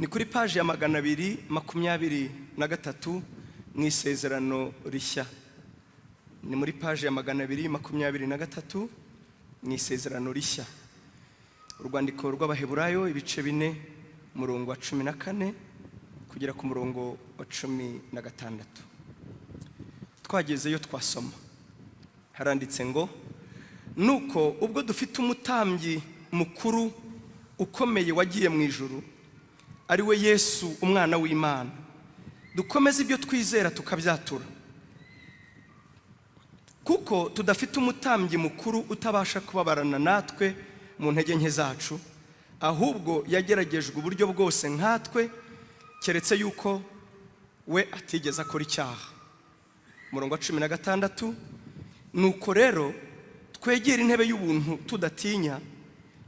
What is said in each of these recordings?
ni kuri paji ya 223 mu isezerano rishya. Ni muri paji ya 223 mu isezerano rishya. Urwandiko rw'Abaheburayo ibice 4 murongo wa 14 kugera ku murongo wa 16. Twagezeyo twasoma. Haranditse ngo, nuko ubwo dufite umutambyi mukuru ukomeye wagiye mu ijuru, ari we Yesu umwana w'Imana, dukomeze ibyo twizera tukabyatura. Kuko tudafite umutambyi mukuru utabasha kubabarana natwe mu ntege nke zacu, ahubwo yageragejwe uburyo bwose nkatwe, keretse yuko we atigeze akora icyaha. Murongo wa 16, nuko rero twegera intebe y'ubuntu tudatinya,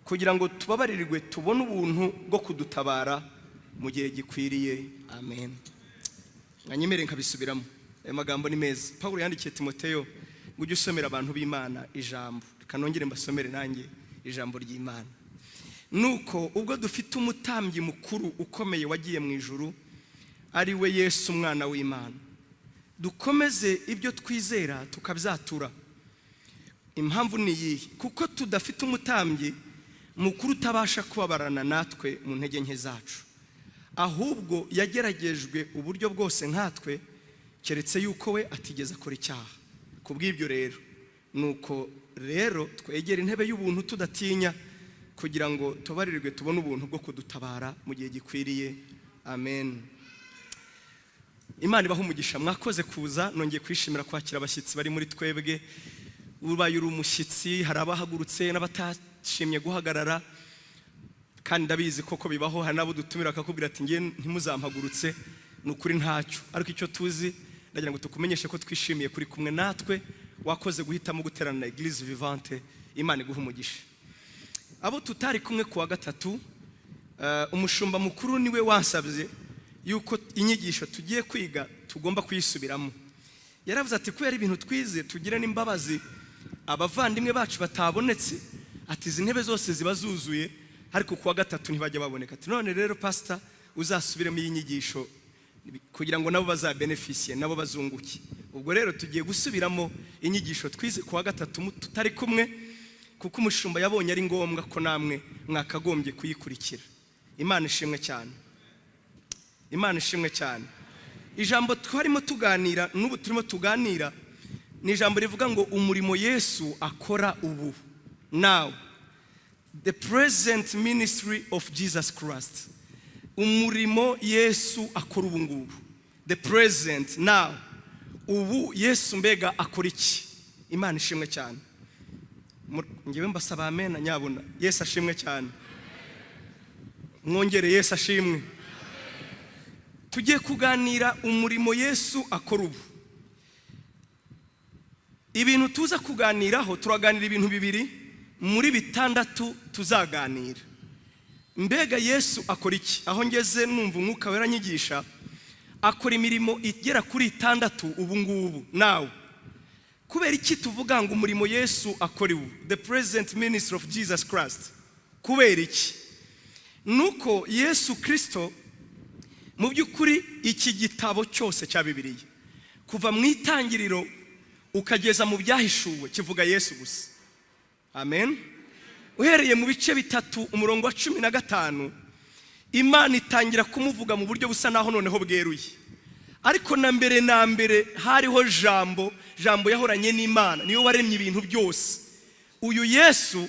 kugira ngo tubabaririrwe tubone ubuntu bwo kudutabara mu gihe gikwiriye. Amen. Mwanyemere nkabisubiramo. Ayo magambo ni meza. Paulo yandikiye Timoteyo ngo ujye usomera abantu b'Imana ijambo. Kanongere mbasomere nanjye ijambo ry'Imana. Nuko ubwo dufite umutambyi mukuru ukomeye wagiye mu ijuru, ari we Yesu umwana w'Imana, dukomeze ibyo twizera tukabyatura. Impamvu ni iyi: kuko tudafite umutambyi mukuru utabasha kubabarana natwe mu ntege nke zacu, ahubwo yageragejwe uburyo bwose nkatwe, keretse yuko we atigeze akora icyaha. Kubw'ibyo rero, nuko rero twegera intebe y'ubuntu tudatinya, kugira ngo tubaririrwe tubone ubuntu bwo kudutabara mu gihe gikwiriye. Amen. Imana ibaha umugisha. Mwakoze kuza. Nongeye kwishimira kwakira abashyitsi bari muri twebwe. Ubaye uri umushyitsi, hari abahagurutse n'abatashimye guhagarara, kandi ndabizi koko bibaho. Hari nabo dutumira akakubwira ati ngiye ntimuzampagurutse. Nukuri ntacyo, ariko icyo tuzi ndagira ngo tukumenyeshe ko twishimiye kuri kumwe natwe. Wakoze guhitamo guterana na Eglise Vivante. Imana iguha umugisha. Abo tutari kumwe kuwa gatatu, umushumba mukuru niwe wansabye yuko inyigisho tugiye kwiga tugomba kuyisubiramo. Yaravuze ati kubera ibintu twize tugire n'imbabazi abavandimwe bacu batabonetse, ati izi ntebe zose ziba zuzuye, ariko kuwa gatatu ntibajya baboneka. Ati none rero pastor uzasubiremo iyi nyigisho kugira ngo nabo bazabeneficie, nabo bazunguke. Ubwo rero tugiye gusubiramo inyigisho twize kuwa gatatu tutari kumwe, kuko umushumba yabonye ari ngombwa ko namwe mwakagombye kuyikurikira. Imana ishimwe cyane. Imana ishimwe cyane. Ijambo twarimo tuganira n'ubu turimo tuganira ni ijambo rivuga ngo umurimo Yesu akora ubu. Now, the present ministry of Jesus Christ. Umurimo Yesu akora ubu ngubu. The present, now. Ubu Yesu mbega akora iki? Imana ishimwe cyane. Ngewe mbasaba amen nyabona. Yesu ashimwe cyane. Mwongere Yesu ashimwe. Tugiye kuganira umurimo Yesu akora ubu. Ibintu tuza kuganiraho, turaganira ibintu bibiri muri bitandatu tuzaganira. Mbega Yesu akora iki? Aho ngeze numva umwuka wera nyigisha, akora imirimo igera kuri 6 ubu ngubu. Now, kubera iki tuvuga ngo umurimo Yesu akora ubu? The present ministry of Jesus Christ. Kubera iki? Nuko Yesu Kristo mu by'ukuri iki gitabo cyose cya Bibiliya kuva mu itangiriro ukageza mu byahishuwe kivuga Yesu gusa. Amen. Uhereye mu bice 3 umurongo wa 15, Imana itangira kumuvuga mu buryo busa naho noneho bweruye. Ariko na mbere hariho jambo yahoranye n'Imana, niwe waremye ibintu byose. Uyu Yesu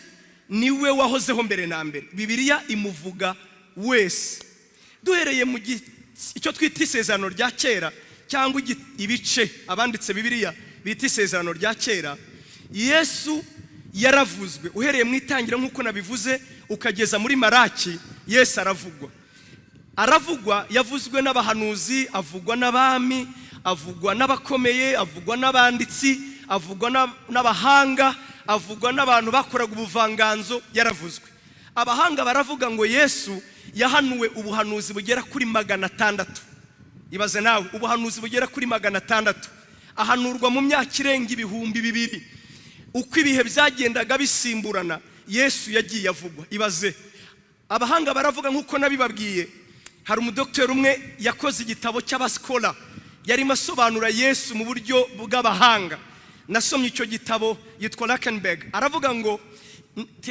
niwe wahozeho mbere na mbere. Bibiliya imuvuga wese. Duhereye mu icyo twita isezerano rya kera, cyangwa ibice abanditse Bibiliya bita isezerano rya kera, Yesu yaravuzwe. Uhereye mu itangiriro nk'uko nabivuze ukageza muri Maraki, Yesu aravugwa, yavuzwe n'abahanuzi, avugwa n'abami, avugwa n'abakomeye, avugwa n'abanditsi, avugwa n'abahanga, avugwa n'abantu bakoraga ubuvanganzo. Yaravuzwe. Abahanga baravuga ngo Yesu yahanuwe ubuhanuzi bugera kuri 600. Ibaze nawe, ubuhanuzi bugera kuri 600 ahanurwa mu myaka irenga 2000. Uko ibihe byagendaga bisimburana, Yesu yagiye avugwa. Ibaze, abahanga baravuga nk'uko nabibabwiye, hari umudokiteri umwe yakoze igitabo cy'abaskola yarimo asobanura Yesu mu buryo bw'abahanga. Nasomye icyo gitabo, yitwa Lakenberg. Aravuga ngo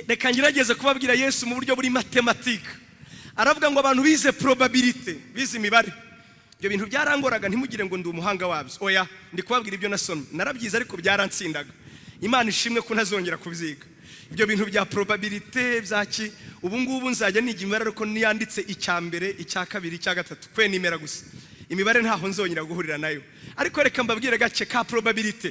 reka ngerageze kubabwira Yesu mu buryo buri mathematique. Aravuga ngo abantu bize probability, bize imibare, ibyo bintu byarangoraga ntimugire ngo ndi umuhanga wabyo. Oya, ndi kubabwira ibyo nasomye, narabyize ariko byaransindaga. Imana ishimwe ko ntazongera kubyiga ibyo bintu bya probability byaki. Ubu ngubu nzajya niga imibare ariko niyanditse icya mbere, icya kabiri, icya gatatu, kwe nimera gusa. Imibare ntaho nzongera guhurira nayo. Ariko reka mbabwire gace ka probability.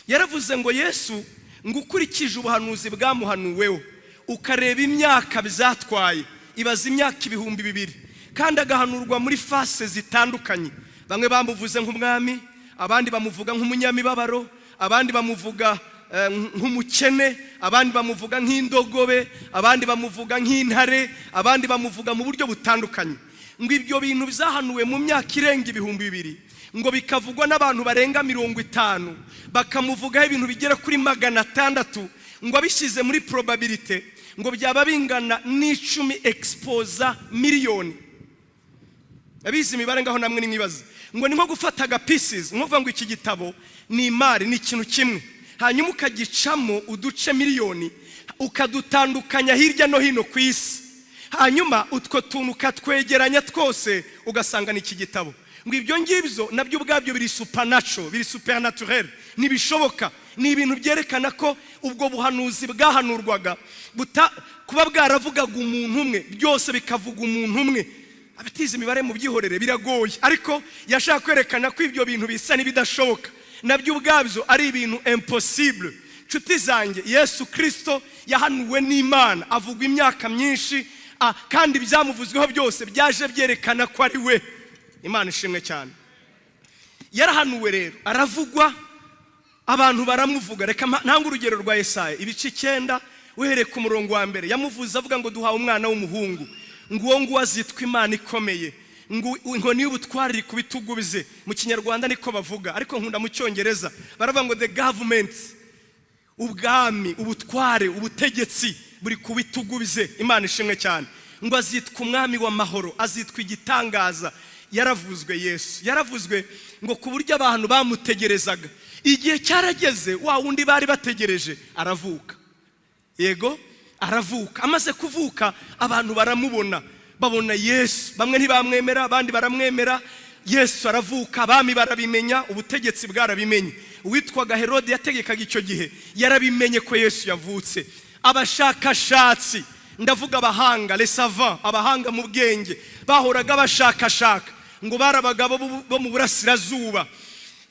Yaravuze ngo Yesu ngo ukurikije ubuhanuzi bwamuhanuweho ukareba imyaka bizatwaye, ibaza imyaka 2000, kandi agahanurwa muri fase zitandukanye. Bamwe bamuvuze nk'umwami, abandi bamuvuga nk'umunyamibabaro, abandi bamuvuga nk'umukene, abandi bamuvuga nk'indogobe, abandi bamuvuga nk'intare, abandi bamuvuga mu buryo butandukanye. Ngo ibyo bintu bizahanuwe mu myaka irenga 2000, ngo bikavugwa n'abantu barenga 50, bakamuvugaho ibintu bigera kuri 600, ngo abishyize muri probability ngo byaba bingana n'10 exposa miliyoni. Abizi imibare ngaho namwe nimwibaza ngo ni nko gufata aga pieces, nkuvuga ngo iki gitabo ni imari, ni ikintu kimwe, hanyuma ukagicamo uduce miliyoni, ukadutandukanya hirya no hino ku isi, hanyuma utwo tuntu katwegeranya twose ugasanga ni iki gitabo. Ngo ibyo ngibyo nabyo ubwabyo biri supernatural, biri supernaturel, nibishoboka. Ni ibintu byerekana ko ubwo buhanuzi bwahanurwaga kuba bwaravugaga umuntu umwe, byose bikavuga umuntu umwe. Abatize imibare mu byihorere biragoye, ariko yashaka kwerekana ko ibyo bintu bisa n'ibidashoboka, nabyo ubwabyo ari ibintu impossible. Nshuti zanjye, Yesu Kristo yahanuwe n'Imana, avugwa imyaka myinshi, kandi byamuvuzweho byose byaje byerekana ko ari we. Imana ishimwe cyane. Yarahanuwe rero, aravugwa, abantu baramuvuga. Reka ntanga urugero rwa Yesaya ibice 9 uhereye ku murongo wa mbere. Yamuvuze avuga ngo duhawe umwana w'umuhungu, ngo uwo nguwo azitwa Imana ikomeye, ngo inkoni y'ubutwari ku bitugu bize. Mu Kinyarwanda niko bavuga, ariko nkunda mu Cyongereza baravuga ngo the government, ubwami, ubutware, ubutegetsi buri ku bitugu bize. Imana ishimwe cyane. Ngo azitwa umwami w'amahoro, azitwa igitangaza. Yaravuzwe Yesu, yaravuzwe ngo ku buryo abantu bamutegerezaga. Igihe cyarageze, wa wundi bari bategereje aravuka. Yego, aravuka. Amaze kuvuka abantu baramubona, babona Yesu. Bamwe ntibamwemera, abandi baramwemera. Yesu aravuka, abami barabimenya, ubutegetsi bwarabimenye. Uwitwaga Herode yategekaga icyo gihe yarabimenye ko Yesu yavutse. Abashakashatsi, ndavuga abahanga, les savants, abahanga mu bwenge, bahoraga bashakashaka ngo barabagabo bo mu burasirazuba.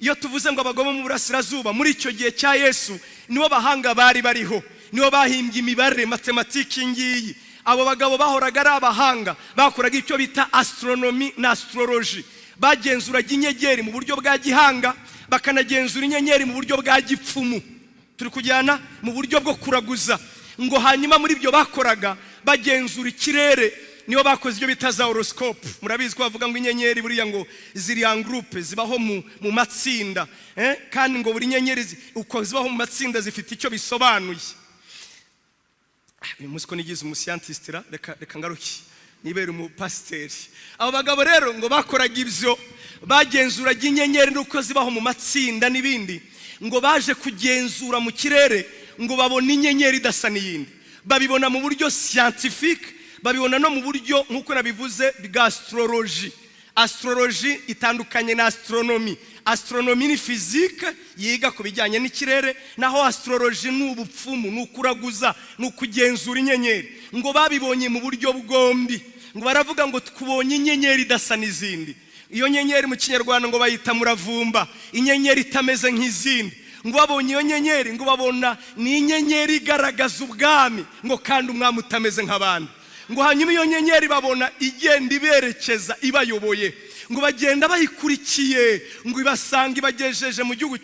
Iyo tuvuze ngo abagabo mu burasirazuba, muri icyo gihe cya Yesu nibo bahanga bari bariho, nibo bahimbye imibare, matematiki ngiyi. Abo bagabo bahoraga ari abahanga, bakoraga icyo bita astronomy na astrology. Bagenzuraga inyenyeri mu buryo bwa gihanga, bakanagenzura inyenyeri mu buryo bwa gipfumu. Turi kujyana mu buryo bwo kuraguza. Ngo hanyuma muri ibyo bakoraga bagenzura ikirere, niyo bakoze ibyo bita za horoscope. Murabizi ko bavuga ngo inyenyeri buriya ngo ziri en groupe, zibaho mu matsinda, kandi ngo buri nyenyeri uko zibaho mu matsinda zifite icyo bisobanuye. Uyu munsi ko nigize umuscientist, reka ngaruki nibera umupasiteri. Abo bagabo rero ngo bakoraga ibyo, bagenzuraga inyenyeri nuko zibaho mu matsinda n'ibindi. Ngo baje kugenzura mu kirere, ngo babona inyenyeri idasa n'iyindi. Babibona mu buryo scientifique, babibona no mu buryo nk'uko nabivuze bwa astrology. Astrology itandukanye na astronomy. Astronomy ni physique, yiga ku bijyanye n'ikirere, naho astrology ni ubupfumu, ni ukuraguza, ni ukugenzura inyenyeri. Ngo babibonye mu buryo bwombi. Ngo baravuga ngo twubonye inyenyeri idasa n'izindi. Iyo nyenyeri mu Kinyarwanda ngo bayita muravumba, inyenyeri itameze nk'izindi. Ngo babonye iyo nyenyeri, ngo babona ni inyenyeri igaragaza ubwami, ngo kandi umwami utameze nk'abandi. Ngo hanyuma iyo nyenyeri babona igenda iberekeza, ibayoboye. ngo bagenda bayikurikiye ngo ibasanga ibagejeje mu gihugu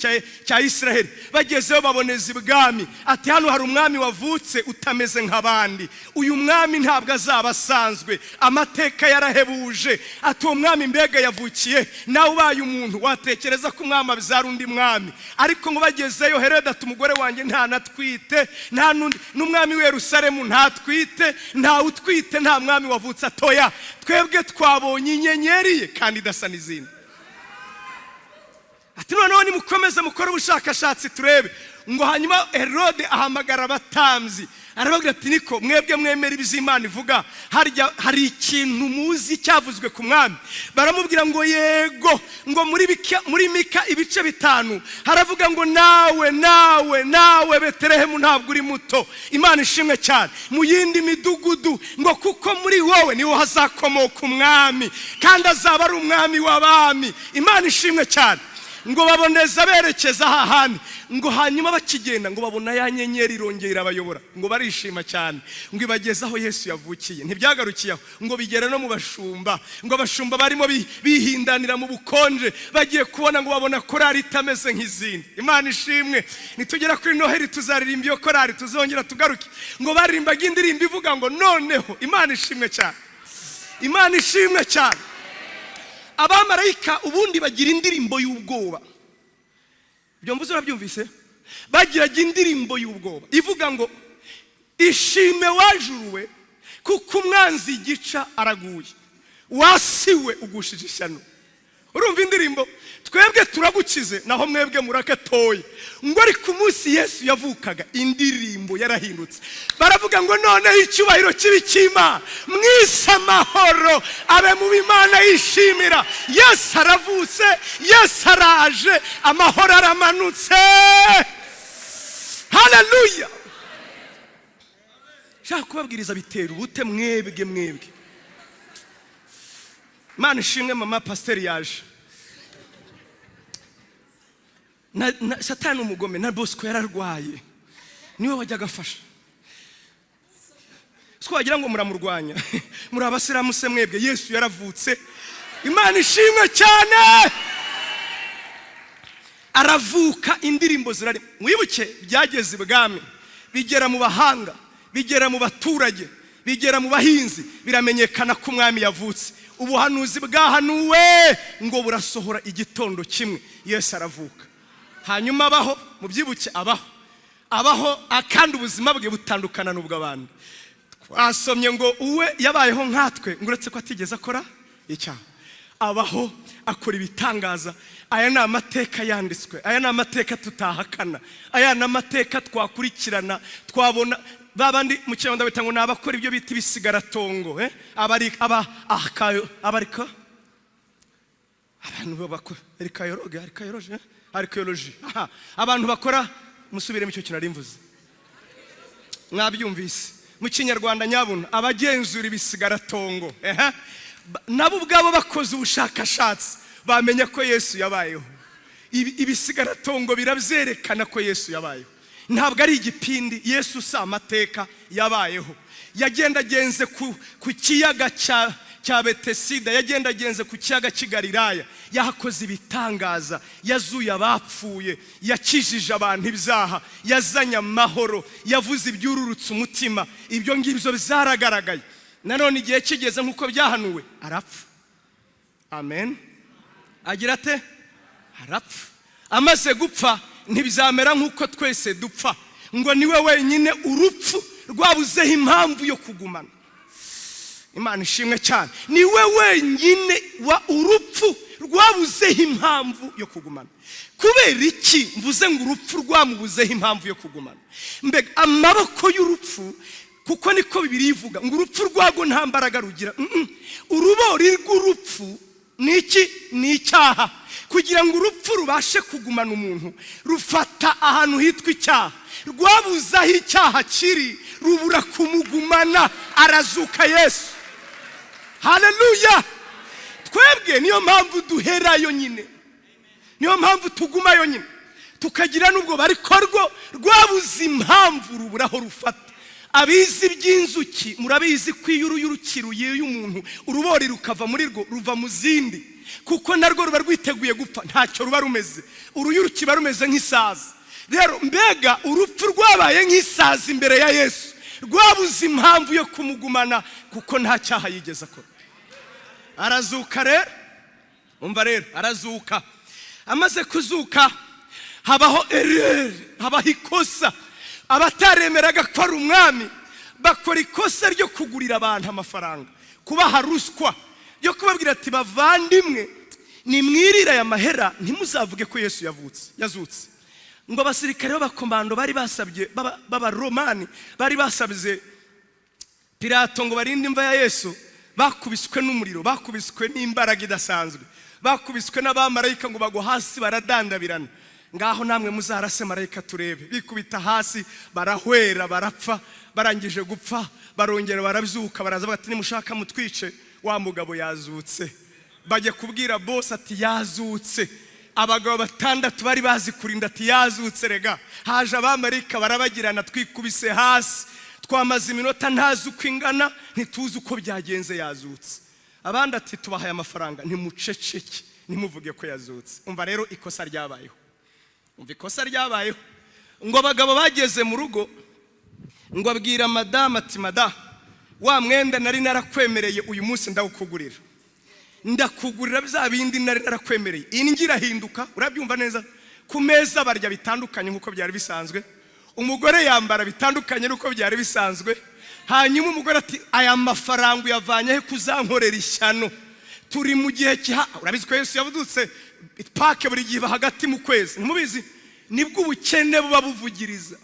cya Israel. Bagezeyo baboneza ibwami, ati hano hari umwami wavutse utameze nk'abandi, uyu mwami ntabwo azaba asanzwe, amateka yarahebuje. Ati uwo mwami mbega yavukiye, nawe ubaye umuntu watekereza ko umwami abizara undi mwami. Ariko ngo bagezeyo Herode ati umugore wanjye ntanatwite, nta n'umwami w'i Yerusalemu ntatwite, ntawe utwite, nta mwami wavutse. Atoya, twebwe twabonye inyenyeri ye kandi idasa n'izindi. Ati noneho nimukomeze mukore ubushakashatsi turebe. Ngo hanyuma Herode ahamagara abatambyi, arababwira ati niko mwebwe mwemera ibiz'Imana ivuga, hari ikintu muzi cyavuzwe ku mwami? Baramubwira ngo yego, ngo muri Mika ibice 5 haravuga ngo nawe Betelehemu ntabwo uri muto, Imana ishimwe cyane, mu yindi midugudu ngo kuko muri wowe niho hazakomoka umwami kandi azaba ari umwami w'abami. Imana ishimwe cyane. Ngo baboneza berekeza hahandi, ngo hanyuma bakigenda ngo babona ya nyenyeri irongera abayobora, ngo barishima cyane, ngo ibageze aho Yesu yavukiye. Ntibyagarukiye aho, ngo bigera no mu bashumba, ngo abashumba barimo bihindanira mu bukonje, bagiye kubona ngo babona korari itameze nk'izindi. Imana ishimwe. Nitugera kuri Noheli tuzaririmba iyo korari, tuzongera tugaruke. Ngo baririmbaga indirimbo ivuga ngo noneho. Imana ishimwe cyane, Imana ishimwe cyane. Abamarayika ubundi bagira indirimbo y'ubwoba. Ibyo mvuze urabyumvise? Bagiraga indirimbo y'ubwoba ivuga ngo ishime wajuruwe kuko umwanzi gica araguye, wasiwe ugushije ishyano. Urumva indirimbo? Twebwe turagukize naho mwebwe murakatoye. Ngo ari ku munsi Yesu yavukaga indirimbo yarahindutse. Baravuga ngo noneho icyubahiro kibikima mwise amahoro abe mu Imana yishimira. Yesu aravutse, Yesu araje, amahoro aramanutse. Haleluya. Shaka kubabwiriza bitera ubute mwebwe. Imana ishimwe. Mama pasiteri yaje, Satani umugome na Bosco yararwaye, niwe wajyaga afasha. Siko wagira ngo muramurwanya muri abasiramu se mwebwe. Yesu yaravutse, Imana ishimwe cyane. Aravuka, indirimbo zirari. Mwibuke byageze ibwami, bigera mu bahanga, bigera mu baturage, bigera mu bahinzi, biramenyekana ko umwami yavutse. Ubuhanuzi bwahanuwe ngo burasohora igitondo kimwe, Yesu aravuka. Hanyuma abaho, mubyibuke abaho akandi ubuzima bwe butandukana n'ubw'abandi. Twasomye ngo uwe yabayeho nkatwe, ngo uretse ko atigeze akora icyaha, abaho akora ibitangaza. Aya ni amateka yanditswe, aya ni amateka tutahakana, aya ni amateka twakurikirana, twabona. Babandi mu Kinyarwanda bita ngo nabakora ibyo bita ibisigaratongo, abariko abantu bakora archaeology. Abantu bakora, musubire mu cyo kintu narimvuze, mwabyumvise mu Kinyarwanda nyabuna, abagenzura ibisigaratongo. Nabo ubwabo bakoze ubushakashatsi bamenya ko Yesu yabayeho. Ibisigaratongo birabyerekana ko Yesu yabayeho, ntabwo ari igipindi. Yesu si amateka, yabayeho. Yagendagenze ku kiyaga cya Betesida, yagendagenze ku kiyaga cy'i Galilaya, yahakoze ibitangaza, yazuye abapfuye, yakijije abantu ibyaha, yazanye amahoro, yavuze ibyururutse umutima. Ibyo ngibyo byaragaragaye. Nanone igihe kigeze nk'uko byahanuwe, arapfa. Amen. Agira ate? Arapfa. Amaze gupfa ntibizamera nk'uko twese dupfa, ngo niwe wenyine urupfu rwabuzeho impamvu yo kugumana. Imana ishimwe cyane. Niwe wenyine urupfu rwabuzeho impamvu yo kugumana. Kubera iki mvuze ngo urupfu rwamubuzeho impamvu yo kugumana? Mbega amaboko y'urupfu, kuko niko Bibiliya ivuga ngo urupfu rwago nta mbaraga rugira. Urubori rw'urupfu ni iki? Ni icyaha. Kugira ngo urupfu rubashe kugumana umuntu, rufata ahantu hitwa icyaha. Rwabuzaho icyaha kiri, rubura kumugumana, arazuka Yesu. Haleluya. Twebwe niyo mpamvu duherayo nyine, niyo mpamvu tugumayo nyine, tukagira nubwo bariko rwo rwabuze impamvu ruburaho rufata. abizi by'inzuki murabizi ko iyo uruyuki ruyiye umuntu urubori rukava muri rwo ruva mu zindi, kuko narwo ruba rwiteguye gupfa, ntacyo ruba rumeze. Uruyuki ruba rumeze nk'isazi. Rero mbega urupfu rwabaye nk'isazi imbere ya Yesu, rwabuze impamvu yo kumugumana kuko nta cyaha yigeze akora. Arazuka rero, umva rero, arazuka. Amaze kuzuka habaho erreur, habaho ikosa. Abataremeraga ko ari umwami bakora ikosa ryo kugurira abantu amafaranga, kubaha ruswa, yo kubabwira ati bavandimwe nimwirira aya mahera ntimuzavuge ko Yesu yazutse. Ngo abasirikare b'abakomando bari basabye b'abaromani bari basabye Pilato ngo barinde imva ya Yesu, bakubiswe n'umuriro, bakubiswe n'imbaraga idasanzwe, bakubiswe n'abamarayika ngo bagwa hasi baradandabirana. Ngaho namwe muzarase marayika turebe. Bikubita hasi barahwera barapfa, barangije gupfa barongera barabyuka, baraza bati nimushaka mutwice, wa mugabo yazutse. Bajye kubwira boss ati yazutse. Abagabo 6 bari bazi kurinda ati yazutse. Rega haje abamarayika barabagirana, twikubise hasi, twamaze iminota ntazi uko ingana, ntituzi uko byagenze, yazutse. Abandi ati tubahaye amafaranga ntimuceceke ntimuvuge ko yazutse. Umva rero ikosa ryabayeho, umva ikosa ryabayeho. Ngo abagabo bageze mu rugo, ngo abwira madame ati madame, wa mwenda nari narakwemereye uyu munsi ndawukugurira, ndakugurira bya bindi nari narakwemereye. Ingira hinduka, urabyumva neza. Ku meza barya bitandukanye nkuko byari bisanzwe, umugore yambara bitandukanye nuko byari bisanzwe. Hanyuma umugore ati aya mafaranga uyavanye he kuzankorera ishyano? Turi mu gihe urabizi ko Yesu yavudutse pake buri gihe hagati mu kwezi, ntimubizi? Nibwo ubukene buba buvugiriza.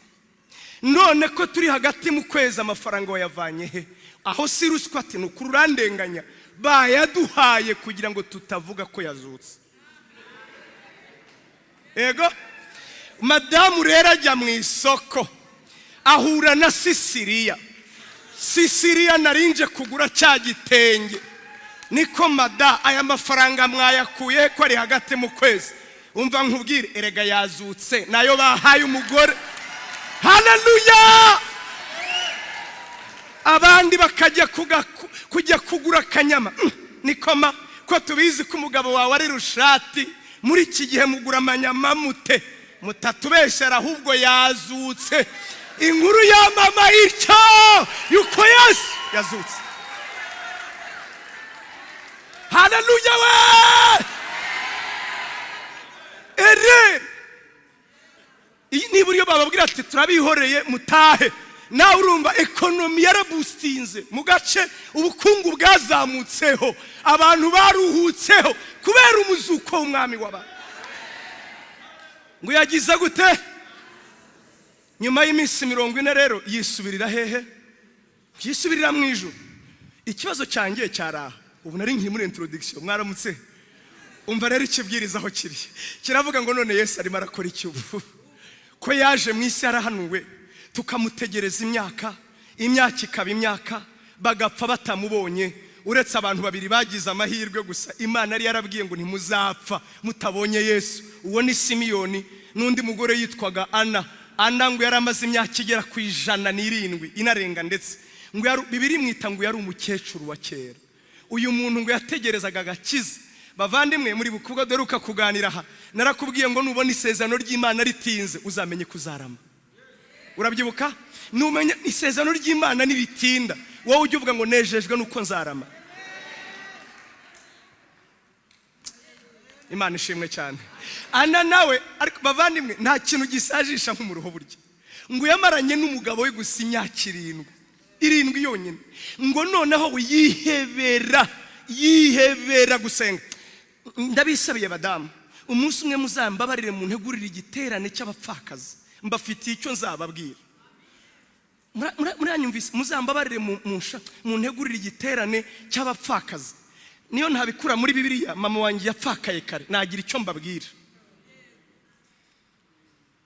None ko turi hagati mu kwezi amafaranga wayavanye he? Aho si ruswa ati nukuri urandenganya, bayaduhaye kugira ngo tutavuga ko yazutse. Ego madamu rero ajya mu isoko ahura na Sisiriya narinje kugura cya gitenge. Niko mada aya mafaranga mwayakuye ko ari hagati mu kwezi? Umva nkubwire, erega yazutse, nayo bahaye umugore. Haleluya! Abandi bakajya kujya kugura kanyama. Nikoma ko tubizi ko umugabo wawe ari rushati, muri iki gihe mugura amanyama mutatubeshera, ahubwo yazutse. Inkuru ya mama icyo yuko Yesu yazutse. Haleluya we! Ere niba uriyo bababwira ati turabihoreye mutahe, nawe urumva ekonomi yarabustinze mu gace, ubukungu bwazamutseho, abantu baruhutseho kubera umuzuko w'umwami w'abantu. Ngo yagize gute? Nyuma y'iminsi 40 rero yisubirira hehe? Yisubirira mu ijuru. Ikibazo cyangiye cyaraha, ubu nari nkiri muri introduction, mwaramutse. Umva rero ikibwiriza aho kiri, kiravuga ngo none Yesu arimo arakora iki ubu? Ko yaje mu isi yarahanuwe, tukamutegereza imyaka ikaba imyaka, bagapfa batamubonye. Uretse abantu 2 bagize amahirwe gusa, Imana yari yarabwiye ngo ntimuzapfa mutabonye Yesu. Uwo ni Simiyoni n'undi mugore yitwaga Ana ngo yaramaze imyaka igera ku 107 inarenga, ndetse ngo Bibiri mwita ngo yari umukecuru wa kera. Uyu muntu ngo yategerezaga agakiza. Bavandimwe muri bukubwa doruka kuganira aha, narakubwiye ngo nubona isezerano ry'Imana ritinze uzamenye kuzarama. Urabyibuka? Numenya isezerano ry'Imana niritinda, wowe ujye uvuga ngo nejejwe nuko nzarama. Imana ishimwe cyane. Ana nawe ariko bavandimwe nta kintu gisajisha nk'umuruho burya. Ngo yamaranye n'umugabo we gusa imyaka 7 yonyine. Ngo noneho yihebera gusenga. Ndabisabiye badamu, umunsi umwe muzambabarire mu ntegurira igiterane cy'abapfakazi, mbafitiye icyo nzababwira. Muranyumvise? Muzambabarire mu ntegurira igiterane cy'abapfakazi. Niyo ntabikura muri Bibiliya, mama wanjye yapfakaye kare, nagira icyo mbabwira.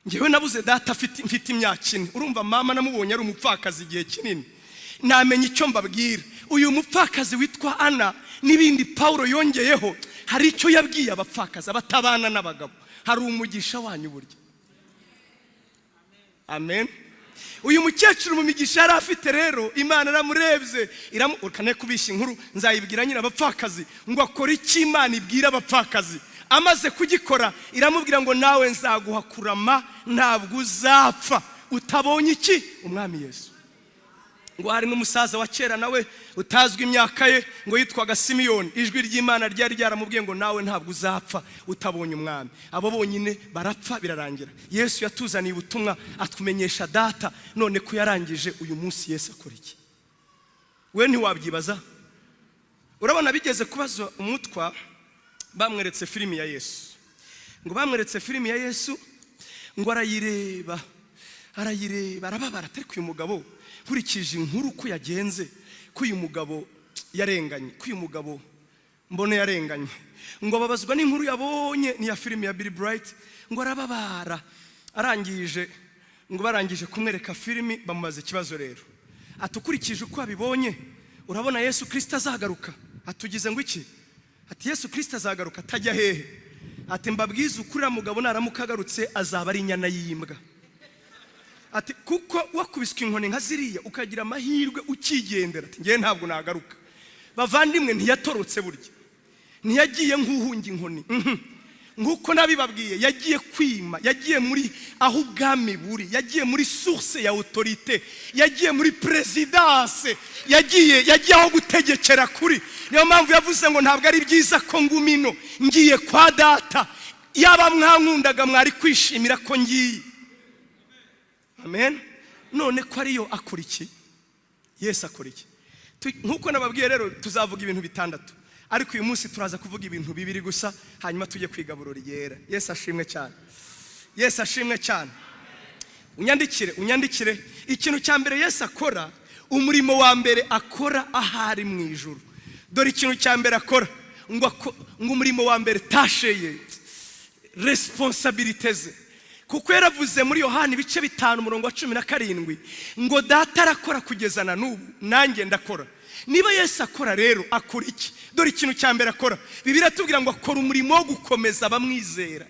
Ngewe nabuze data mfite imyaka 4. Urumva mama namubonye ari umupfakazi igihe kinini. Namenye icyo mbabwira. Uyu mupfakazi witwa Ana n'ibindi Paulo yongeyeho, hari icyo yabwiye abapfakazi abatabana n'abagabo. Hari umugisha wanyu burya. Amen. uyu mukecuru mu migisha yari afite rero, Imana aramurebye iramukane kubisha inkuru nzayibwira nyine abapfakazi ngo akora iki Imana ibwira abapfakazi. Amaze kugikora iramubwira ngo nawe nzaguha kurama, ntabwo uzapfa utabonye iki? Umwami Yesu. Ngo hari n'umusaza wa kera nawe utazwi imyaka ye ngo yitwaga Simiyoni, ijwi ry'Imana ryari ryaramubwiye ngo nawe ntabwo uzapfa utabonye umwami. Abo bonyine barapfa birarangira. Yesu yatuzaniye ubutumwa atumenyesha data, none ko yarangije uyu munsi Yesu akora iki? We ntiwabyibaza? Urabona bigeze kubaza umutwa, bamweretse filimi ya Yesu. Ngo bamweretse filimi ya Yesu, ngo arayireba arababara, atari uyu mugabo nkurikije inkuru ko yagenze, ko uyu mugabo yarenganye, ko uyu mugabo mbone yarenganye. Ngo babazwa n'inkuru yabonye ni ya filimi ya Billy Bright. Ngo arababara, arangije ngo barangije kumwereka filimi bamubaza ikibazo rero, atukurikije uko abibonye urabona Yesu Kristo azagaruka? Atugize ngo iki? Ati Yesu Kristo azagaruka atajya hehe? Ati mbabwiza ukuri mugabo naramuka agarutse azaba ari inyana y'imbwa. Ati kuko wakubiswe inkoni nka ziriya ukagira amahirwe ukigendera. Ati ngiye ntabwo nagaruka. Bavandimwe ntiyatorotse burya, ntiyagiye nk'uhunga inkoni, nkuko nabibabwiye yagiye kwima, yagiye muri aho ubwami buri, yagiye muri source ya autorité, yagiye muri presidence, yagiye aho gutegekera kuri. Niyo mpamvu yavuze ngo ntabwo ari byiza ko ngumino, ngiye kwa data, yaba mwankundaga mwari kwishimira ko ngiye. Amen. None ko ariyo akora iki? Yesu akora iki? Nkuko nababwiye rero tuzavuga ibintu bitandatu, ariko uyu munsi turaza kuvuga ibintu bibiri gusa, hanyuma tujye kwiga buroro ryera. Yesu ashimwe cyane. Yesu ashimwe cyane. Unyandikire ikintu cya mbere Yesu akora, umurimo wa mbere akora ahari mu ijuru. Dore ikintu cya mbere akora, ngo umurimo wa mbere tasheye responsabilité ze. Kuko yaravuze muri Yohana ibice 5:17 ngo data arakora kugeza na n'ubu nanjye ndakora. Niba Yesu akora rero akora iki? Dore ikintu cya mbere akora, Bibiliya tubwira ngo akora umurimo wo gukomeza abamwizera.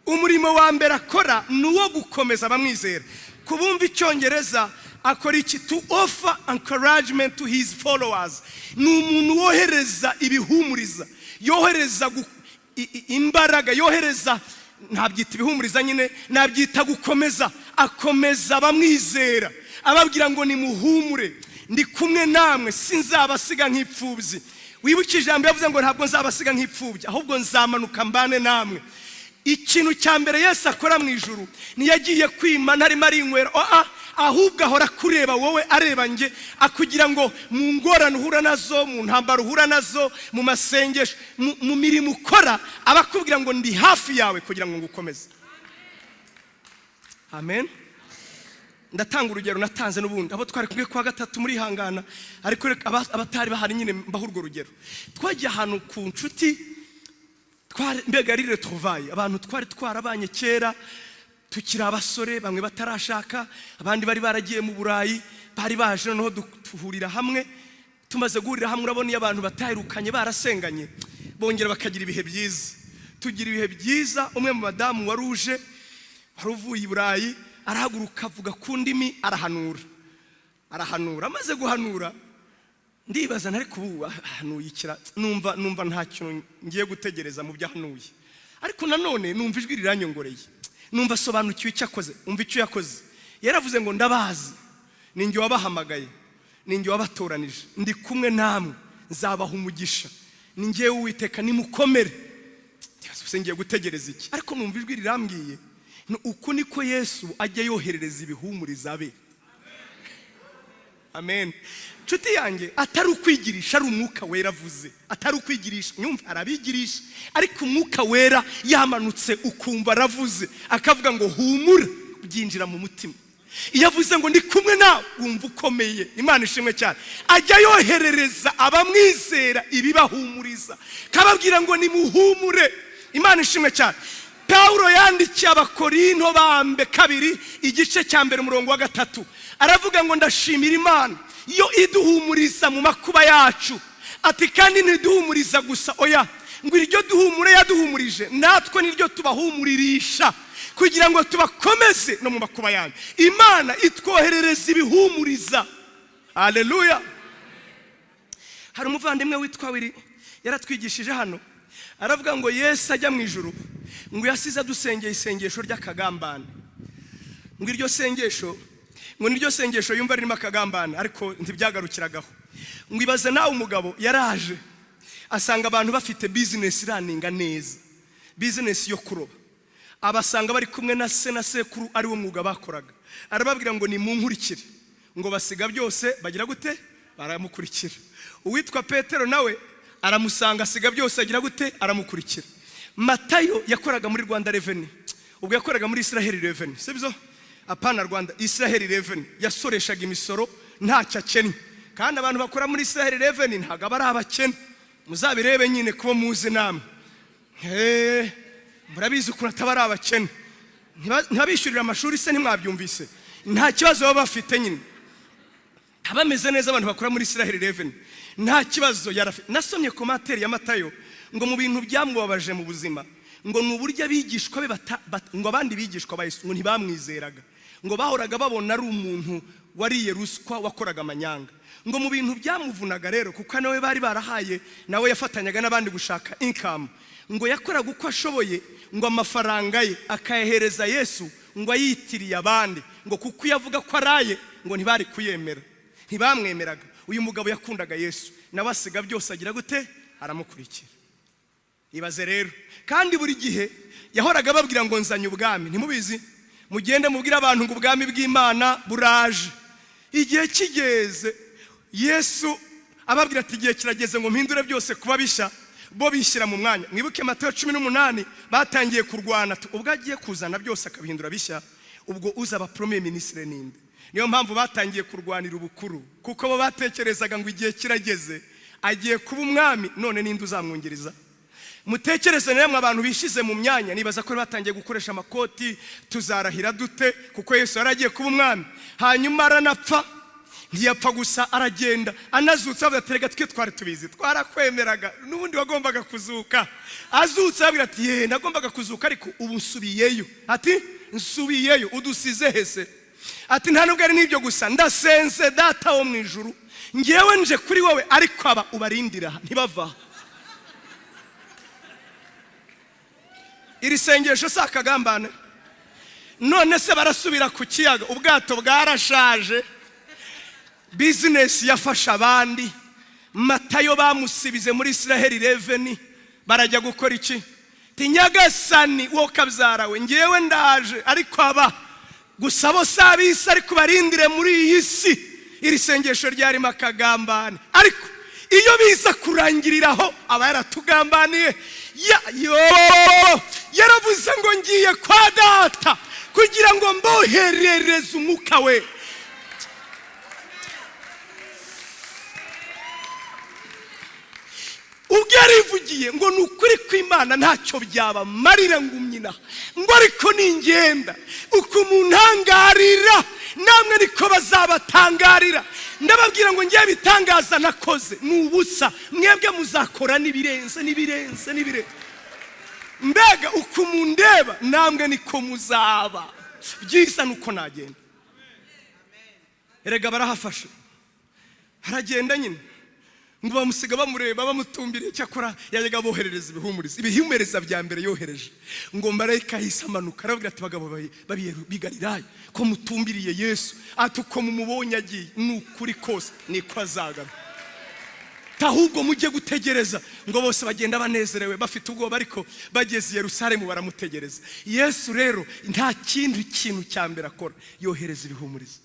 Umurimo wa mbere akora nuwo gukomeza abamwizera. Kubumva icyongereza akora iki? To offer encouragement to his followers. Ni umuntu wohereza ibihumuriza, yohereza imbaraga, yohereza, ntabyita ibihumuriza nyine, nabyita gukomeza. Akomeza abamwizera ababwira ngo nimuhumure, ndi kumwe namwe, sinzabasiga nk'ipfubyi. Wibuke ijambo yavuze ngo ntabwo nzabasiga nk'ipfubyi, ahubwo nzamanuka mbane namwe. Ikintu cya mbere Yesu akora mu ijuru, ntiyagiye kwima ntarimo arinywera, ahubwo ahora kureba wowe, areba nge, akugira ngo mu ngorane uhura nazo, mu ntambaro uhura nazo, mu masengesho, mu mirimo ukora, abakubwira ngo ndi hafi yawe kugira ngo ngukomeze. Amen. Ndatanga urugero natanze n'ubundi, abo twari kumwe kwa gatatu muri hangana, ariko abatari bahari nyine mbaho urwo rugero. Twagiye ahantu ku nshuti, mbega ari retrouvaille, abantu twari twarabanye kera tukiri abasore, bamwe batarashaka, abandi bari baragiye mu Burayi, bari baje noneho duhurira hamwe. Tumaze guhurira hamwe, urabona iyo abantu batahirukanye barasenganye bongera bakagira ibihe byiza. Tugira ibihe byiza. Umwe mu badamu waruje, waruvuye i Burayi, arahaguruka avuga ku ndimi, arahanura. Amaze guhanura, ndibaza ntari kubu ahanuye ikira, numva nta kintu ngiye gutegereza mu byahanuye, ariko nanone numva ijwi riranyongoreye, numva asobanukiwe icyo akoze. Umva icyo yakoze. Yaravuze ngo ndabazi, ninjye wabahamagaye, ninjye wabatoranije, ndi kumwe namwe, nzabaha umugisha, ninjye Uwiteka, nimukomere. Ndibaza ngiye gutegereza iki? Ariko numva ijwi rirambwiye, uko niko Yesu ajya yoherereza ibihumuriza be. Amen. Nshuti yanjye, atari ukwigirisha, ari umwuka wera avuze. Atari ukwigirisha, nyumva arabigirisha, ariko umwuka wera yamanutse ukumva aravuze, akavuga ngo humura, byinjira mu mutima. Iyo avuze ngo ndi kumwe nawe, wumva ukomeye. Imana ishimwe cyane. Ajya yoherereza abamwizera ibibahumuriza, kababwira ngo nimuhumure. Imana ishimwe cyane. Paulo yandikiye Abakorinto bambe 2 igice cya 1:3, aravuga ngo ndashimira Imana iyo iduhumuriza mu makuba yacu. Ati kandi ntiduhumuriza gusa, oya, ngo iryo duhumure yaduhumurije natwe niryo tubahumuririsha. kugira ngo tubakomeze no mu makuba yanyu. Imana itwoherereza ibihumuriza. Haleluya. Hari umuvandimwe witwa Wiri yaratwigishije hano, aravuga ngo Yesu ajya mu ijuru ngo yasize dusengeye isengesho ry'akagambane, ngo iryo sengesho ngo niryo sengesho yumva ririmo akagambane, ariko ntibyagarukiragaho. Ngo ibaze nawe umugabo yaraje asanga abantu bafite business iraninga neza, business yo kuroba, abasanga bari kumwe na se na sekuru ari wo mwuga bakoraga. Arababwira ngo ni munkurikire, ngo basiga byose bagira gute, baramukurikira. Uwitwa Petero nawe aramusanga asiga byose agira gute, aramukurikira. Matayo yakoraga muri Rwanda Revenue, ubwo yakoraga muri Israel Revenue, sibyo? Apana Rwanda, Israel Revenue yasoreshaga imisoro ntacyo akennye, kandi abantu bakora muri Israel Revenue ntago bari abakene. Muzabirebe nyine kuba muzi namwe, murabizi ukuntu atabari abakene, ntibabishyurira amashuri se ntimwabyumvise, nta kibazo baba bafite nyine, abameze neza abantu bakora muri Israel Revenue nta kibazo yarafite. Nasomye komateri ya Matayo ngo mu bintu byamubabaje mu buzima ngo nuburyo abigishwa be ngo abandi bigishwa ba Yesu ngo ntibamwizeraga, ngo bahoraga babona ari umuntu wariye ruswa wakoraga amanyanga. Ngo mu bintu byamuvunaga rero, kuko nawe bari barahaye, nawe yafatanyaga n'abandi gushaka income, ngo yakoraga uko ashoboye ngo amafaranga ye akayahereza Yesu ngo ayitiriye abandi, ngo kuko yavuga ko araye ngo ntibari kuyemera, ntibamwemeraga. Uyu mugabo yakundaga Yesu, nawe asiga byose agira gute, aramukurikira. Ibaze rero, kandi buri gihe yahoraga babwira ngo nzanye ubwami. Ntimubizi? Mugende mubwira abantu ngo ubwami bw'Imana buraje. Igihe kigeze Yesu ababwira ati igihe kirageze ngo mpindure byose kuba bisha, bo bishyira mu mwanya. Mwibuke Matayo 18 batangiye kurwana, ubwo agiye kuzana byose akabihindura bishya, ubwo uzaba premier ministre ninde? Niyo mpamvu batangiye kurwanira ubukuru, kuko bo batekerezaga ngo igihe kirageze agiye kuba umwami, none ninde uzamwongereza? Mutekereze namwe abantu bishize mu myanya, nibaza ko batangiye gukoresha amakoti, tuzarahira dute, kuko Yesu yaragiye kuba umwami. Hanyuma aranapfa, ntiyapfa gusa aragenda, anazutse avuga ati rega twe twari tubizi, twarakwemeraga, n'ubundi wagombaga kuzuka. Azutse avuga ati ye nagombaga kuzuka, ariko ubu nsubiyeyo. Ati nsubiyeyo, udusize hese? Ati nta nubwo ari n'ibyo gusa, ndasenze data wo mu ijuru, ngewe nje kuri wowe, ariko aba ubarindira ntibava. Iri sengesho si akagambane. None se barasubira ku kiyaga, ubwato bwarashaje, business yafasha abandi. Matayo bamusibize muri Israel Revenue, barajya gukora iki? Tinyagasani wo kabyarawe, ngewe ndaje, ariko aba gusa bo sabisa ariko barindire muri iyi si. Iri sengesho ryari makagambane, ariko iyo biza kurangiriraho aba yaratugambaniye. Yaravuze ngo ngiye kwa data kugira ngo mboherereze umwuka we. Ubwo yarivugiye ngo nukuri kw'Imana ntacyo byaba marira ngumyina, ngo ariko ningenda uko muntangarira namwe niko bazabatangarira. Ndababwira ngo ngiye bitangaza nakoze nubusa, mwebwe muzakora nibirenze. Mbega uko mundeba namwe niko muzaba, byiza nuko nagenda. Erega barahafashe, haragenda nyine ngo bamusiga bamureba bamutumbiriye. Cyakora yajyaga boherereza ibihumuriza bya mbere yohereje, ngo marayika hisamanuka aravuga ati bagabo bigalilaya ko mutumbiriye Yesu, ati uko mumubonye agiye nukuri kose niko azagaruka. Tahubwo mujye gutegereza. Ngo bose bagenda banezerewe bafite ubwoba, ariko bageze i Yerusalemu baramutegereza. Yesu rero nta kintu cya mbere akora, yohereza ibihumuriza.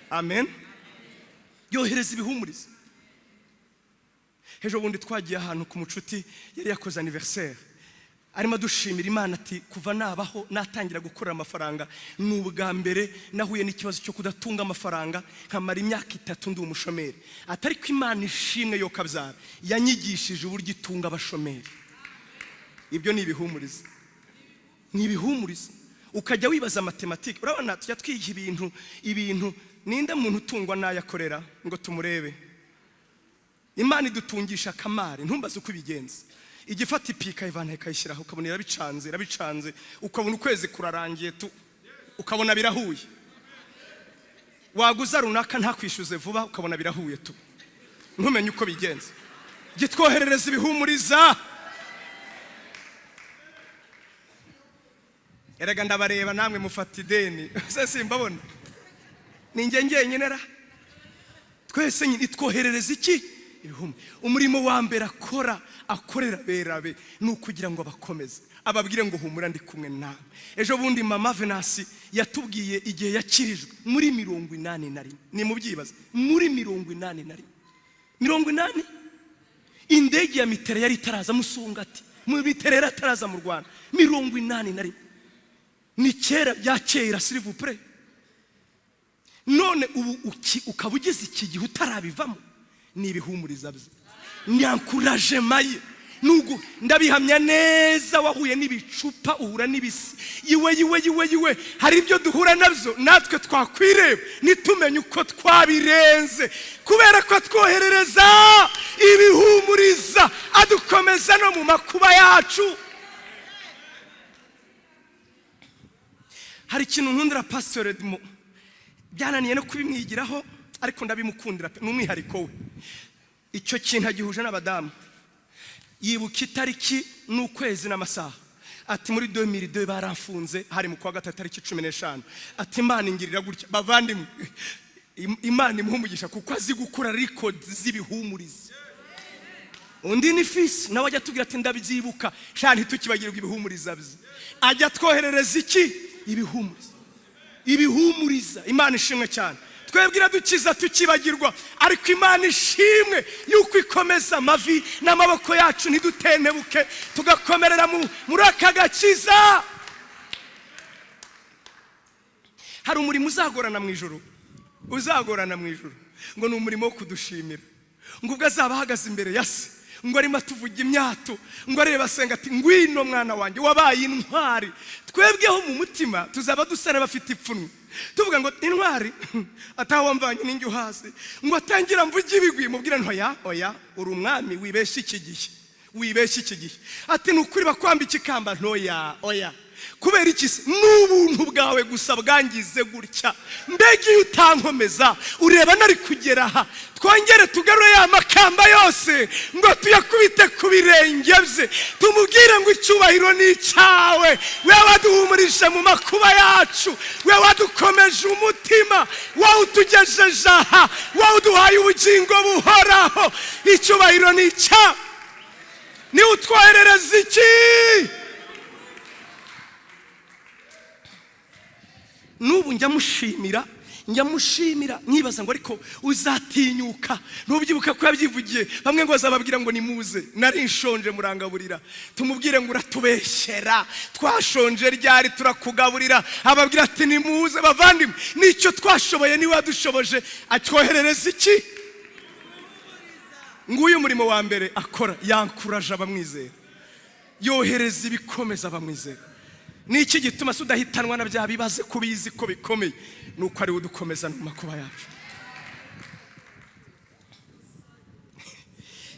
Amen. Yohereza ibihumuriza. Ejo bundi twagiye ahantu ku mucuti yari yakoze anniversaire, arimo dushimira Imana ati kuva nabaho natangira gukorera amafaranga n'ubwa mbere nahuye n'ikibazo cyo kudatunga amafaranga, nkamara imyaka 3 ndi umushomeri. Atari ko Imana ishimwe yo kabyara yanyigishije uburyo itunga abashomeri. Ibyo ni ibihumuriza, ni ibihumuriza. Ukajya wibaza matematike, urabona tujya twiga ibintu ninde muntu utungwa nayakorera ngo tumurebe. Imana idutungisha kamari, ntumbaze uko ibigenza. igifata ipika ivana ikayishyiraho, ukabona irabicanze, ukabona ukwezi kurarangiye ukabona birahuye. Waguza runaka ntakwishyuze vuba, ukabona birahuye ntumenye uko bigenze. Gitwoherereza ibihumuriza. Erega ndabareba namwe mufata ideni. Se simbabona. Ninjye ngenyine ra. Twese nyine itwoherereza iki? Ibihumbi. Umurimo wa mbere akorera berabe nukugira ngo bakomeze. Ababwire ngo humura ndi kumwe nawe. Ejo bundi mama Venasi yatubwiye igihe yakirijwe muri 81. Ni mubyibaza. Muri 81. 80? Indege ya Mitera yari itaraza Musungati. Mu Mitera yari ataraza mu Rwanda. 81. Ni kera bya kera s'il vous plaît. None ubu ukabugize iki gihe utarabivamo ni ibihumuriza bye. Nyankuraje maye. Nugu ndabihamya neza wahuye n'ibicupa uhura n'ibisi. Yiwe hari ibyo duhura nabyo natwe twakwireba nitumenye uko twabirenze kubera ko twoherereza ibihumuriza adukomeza no mu makuba yacu. Hari ikintu nkundira Pastor Edmond byananiye no kubimwigiraho ariko ndabimukundira n'umwihariko we. Icyo kintu agihuje n'abadamu. Yibuka itariki n'ukwezi n'amasaha. Ati muri 2002 baramfunze hari mu kwa gatatu tariki 15. Ati Imana ingirira gutya bavandimwe. Imana imuhumugisha kuko azi gukora records z'ibihumuriza. Undi ni fisi nawe ajya tugira ati ndabyibuka shani tukibagirwa ibihumuriza bye. Ajya twoherereza iki? Ibihumuriza. Imana ishimwe cyane. Twebwira dukiza tukibagirwa ariko Imana ishimwe yuko ikomeza amavi n'amaboko yacu ntidutenebuke tugakomerera muri aka gakiza. Hari umurimo uzagorana mu ijuru. Ngo ni umurimo wo kudushimira. Ngo ubwo azaba ahagaze imbere ya se ngo arimo tuvuga imyato ngo areba asenga ati ngwino mwana wanjye wabaye intwari. Twebweho mu mutima tuzaba dusana bafite ipfunwe tuvuga ngo intwari atawamvanye n'injye hasi ngo atangira mvuge ibigwi mubwira ntoya uri umwami wibeshye iki gihe. Ati nukuri bakwambika ikamba ntoya kubera iki se? N'ubuntu bwawe gusa bwangize gutya. Mbega iyo utankomeza ureba nari kugera aha. Twongere tugarure ya makamba yose ngo tuyakubite ku birenge bye tumubwire ngo icyubahiro ni icyawe. We waduhumurisha mu makuba yacu, we wadukomeje umutima, wowe utugejeje aha, wowe uduhaye ubugingo buhoraho. Icyubahiro ni icyawe. Ni utwoherereza iki? Nubu njya mushimira nyibaza ngo ariko uzatinyuka ntubyibuka ko yabyivugiye bamwe ngo bazababwira ngo nimuze nari nshonje murangaburira. Tumubwire ngo uratubeshyera twashonje ryari turakugaburira. Ababwira ati nimuze bavandimwe nicyo twashoboye ni wadushoboje. Atwoherereza iki? Nguyu umurimo wa mbere akora yankuraje abamwizera, yohereza ibikomeza abamwizera. Niki gituma sudahitanwa na bya bibaze kubizi ko bikomeye nuko ari udukomeza mu makuba yacu.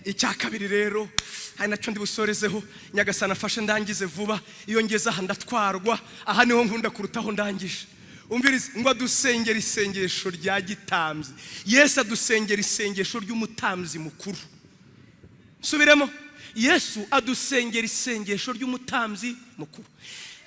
Icya kabiri rero hari nacyo ndi busorezeho Nyagasana afashe ndangize vuba. Iyo ngeze aha ndatwarwa, aha niho nkunda kurutaho ndangije. Umvirize ngo adusengera isengesho rya gitambyi. Yesu adusengera isengesho ry'umutambyi mukuru. Subiremo. Yesu adusengera isengesho ry'umutambyi mukuru.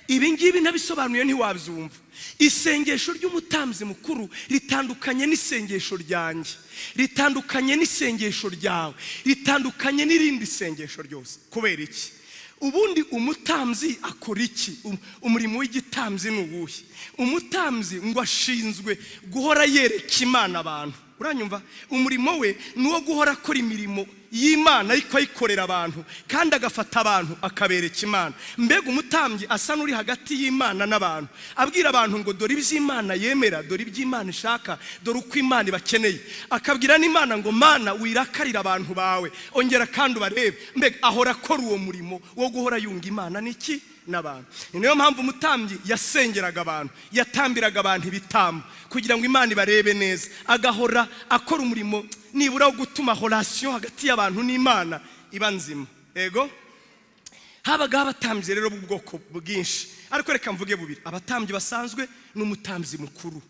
Ibi ngibi nabisobanuye ntiwabyumva. Isengesho ry'umutambyi mukuru ritandukanye n'isengesho ryanjye, ritandukanye n'isengesho ryawe, ritandukanye n'irindi sengesho ryose. Kubera iki? Ubundi umutambyi akora iki? Umurimo w'igitambyi ni uwuhe? Umutambyi ngo ashinzwe guhora yereka Imana abantu. Uranyumva? Umurimo we nuwo guhora akora imirimo y'Imana ariko ayikorera abantu kandi agafata abantu akabereka Imana. Mbega umutambyi asa n'uri hagati y'Imana n'abantu abwira abantu ngo dore iby'Imana yemera, dore iby'Imana ishaka, dore uko Imana ibakeneye. Akabwira n'Imana ngo Mana wirakarira abantu bawe, ongera kandi ubarebe. Mbega ahora akora uwo murimo wo guhora yunga Imana n'iki n'abantu. Niyo mpamvu umutambyi yasengeraga abantu, yatambiraga abantu ibitambo kugira ngo Imana ibarebe neza. Agahora akora umurimo nibura wo gutuma relation hagati y'abantu n'Imana iba nzima. Ego habagaho abatambyi rero b'ubwoko bwinshi, ariko reka mvuge bubiri. Abatambyi basanzwe n'umutambyi mukuru.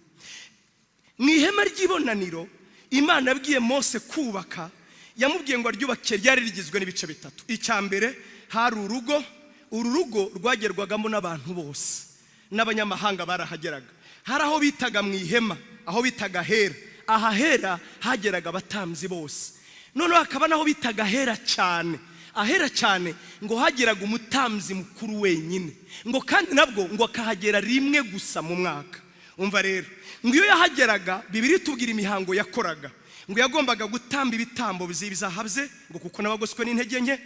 Mu ihema ry'ibonaniro Imana yabwiye Mose kubaka, yamubwiye ngo aryubake, ryari rigizwe n'ibice bitatu. Icya mbere hari urugo. Uru rugo rwagerwagamo n'abantu bose, n'abanyamahanga barahageraga. Hari aho bitaga mu ihema, aho bitaga hera. Aha hera hageraga abatambyi bose. Noneho hakaba naho bitaga hera cyane. Ahera cyane ngo hageraga umutambyi mukuru wenyine, ngo kandi nabwo ngo akahagera rimwe gusa mu mwaka. Umva rero, ngo iyo yahageraga Bibiliya itubwira imihango yakoraga. Ngo yagombaga gutamba ibitambo by'ibizahabye, ngo kuko nabagoswe n'intege nke.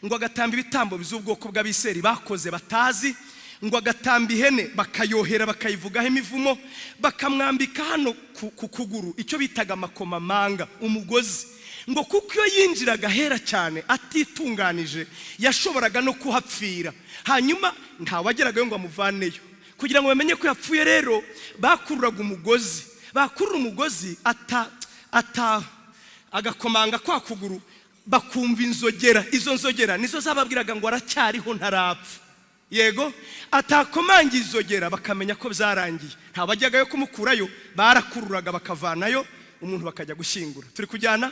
Ngo agatamba ibitambo by'ubwoko bw'Abiseri bakoze batazi. Ngo agatamba ihene bakayohera bakayivugaho imivumo, bakamwambika hano ku kuguru icyo bitaga amakomamanga, umugozi. Ngo kuko iyo yinjiraga hera cyane atitunganije yashoboraga no kuhapfira. Hanyuma ntawageraga ngo amuvaneyo. Kugira ngo bamenye ko yapfuye rero bakururaga umugozi. Bakurura umugozi agakomanga kwa kuguru, bakumva inzogera. Izo nzogera nizo zababwiraga ngo aracyariho ntarapfa. Yego, atakomanga inzogera bakamenya ko byarangiye. Ntabajyagayo kumukurayo, barakururaga bakavanayo, umuntu bakajya gushyingura. Turi kujyana.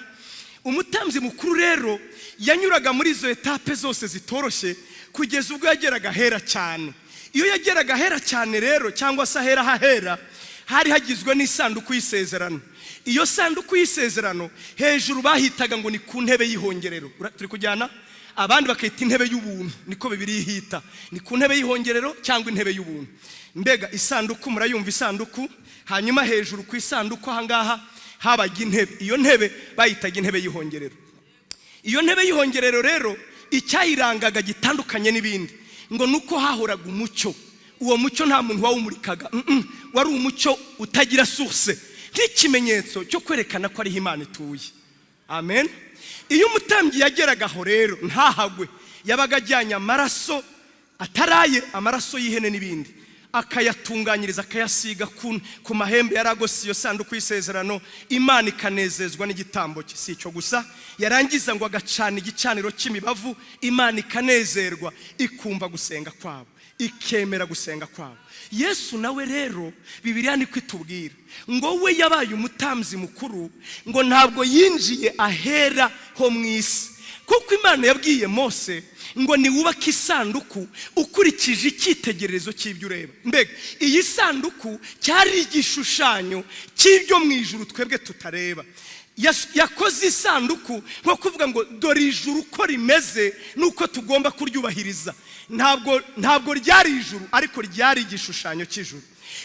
Umutambyi mukuru rero yanyuraga muri izo etape zose zitoroshye kugeza ubwo yageraga hera cyane. Iyo yageraga hera cyane rero, cyangwa se ahera hahera, hari hagizwe n'isanduku y'isezerano. Iyo sanduku y'isezerano hejuru bahitaga ngo ni ku ntebe y'ihongerero. Turi kujyana. Abandi bakita intebe y'ubuntu, niko Bibiliya ihita. Ni ku ntebe y'ihongerero cyangwa intebe y'ubuntu. Mbega isanduku, murayumva isanduku. Hanyuma hejuru ku isanduku ahangaha habaga intebe. Iyo ntebe bayitaga intebe y'ihongerero. Iyo ntebe y'ihongerero rero icyayirangaga gitandukanye n'ibindi, ngo nuko hahoraga umucyo. Uwo mucyo nta muntu wawumurikaga, wari umucyo utagira source, nk'ikimenyetso cyo kwerekana ko ari Imana ituye. Amen. Iyo umutambyi yageraga aho rero ntahagwe, yabaga ajyanye amaraso ataraye, amaraso y'ihene n'ibindi, akayatunganyiriza akayasiga ku mahembe yaragose iyo sanduku y'isezerano. Imana ikanezezwa n'igitambo cye. Si icyo gusa, yarangiza ngo agacana igicaniro cy'imibavu, Imana ikanezerwa, ikumva gusenga kwabo, ikemera gusenga kwabo. Yesu nawe rero Bibiliya niko itubwira ngo we yabaye umutambyi mukuru, ngo ntabwo yinjiye ahera ho mu isi, kuko Imana yabwiye Mose ngo niwubake isanduku ukurikije icyitegererezo cy'ibyo ureba. Mbega iyi sanduku cyari igishushanyo cy'ibyo mu ijuru twebwe tutareba. Yakoze isanduku nko kuvuga ngo dore ijuru uko rimeze nuko tugomba kuryubahiriza. Ntabwo ryari ijuru, ariko ryari igishushanyo cy'ijuru.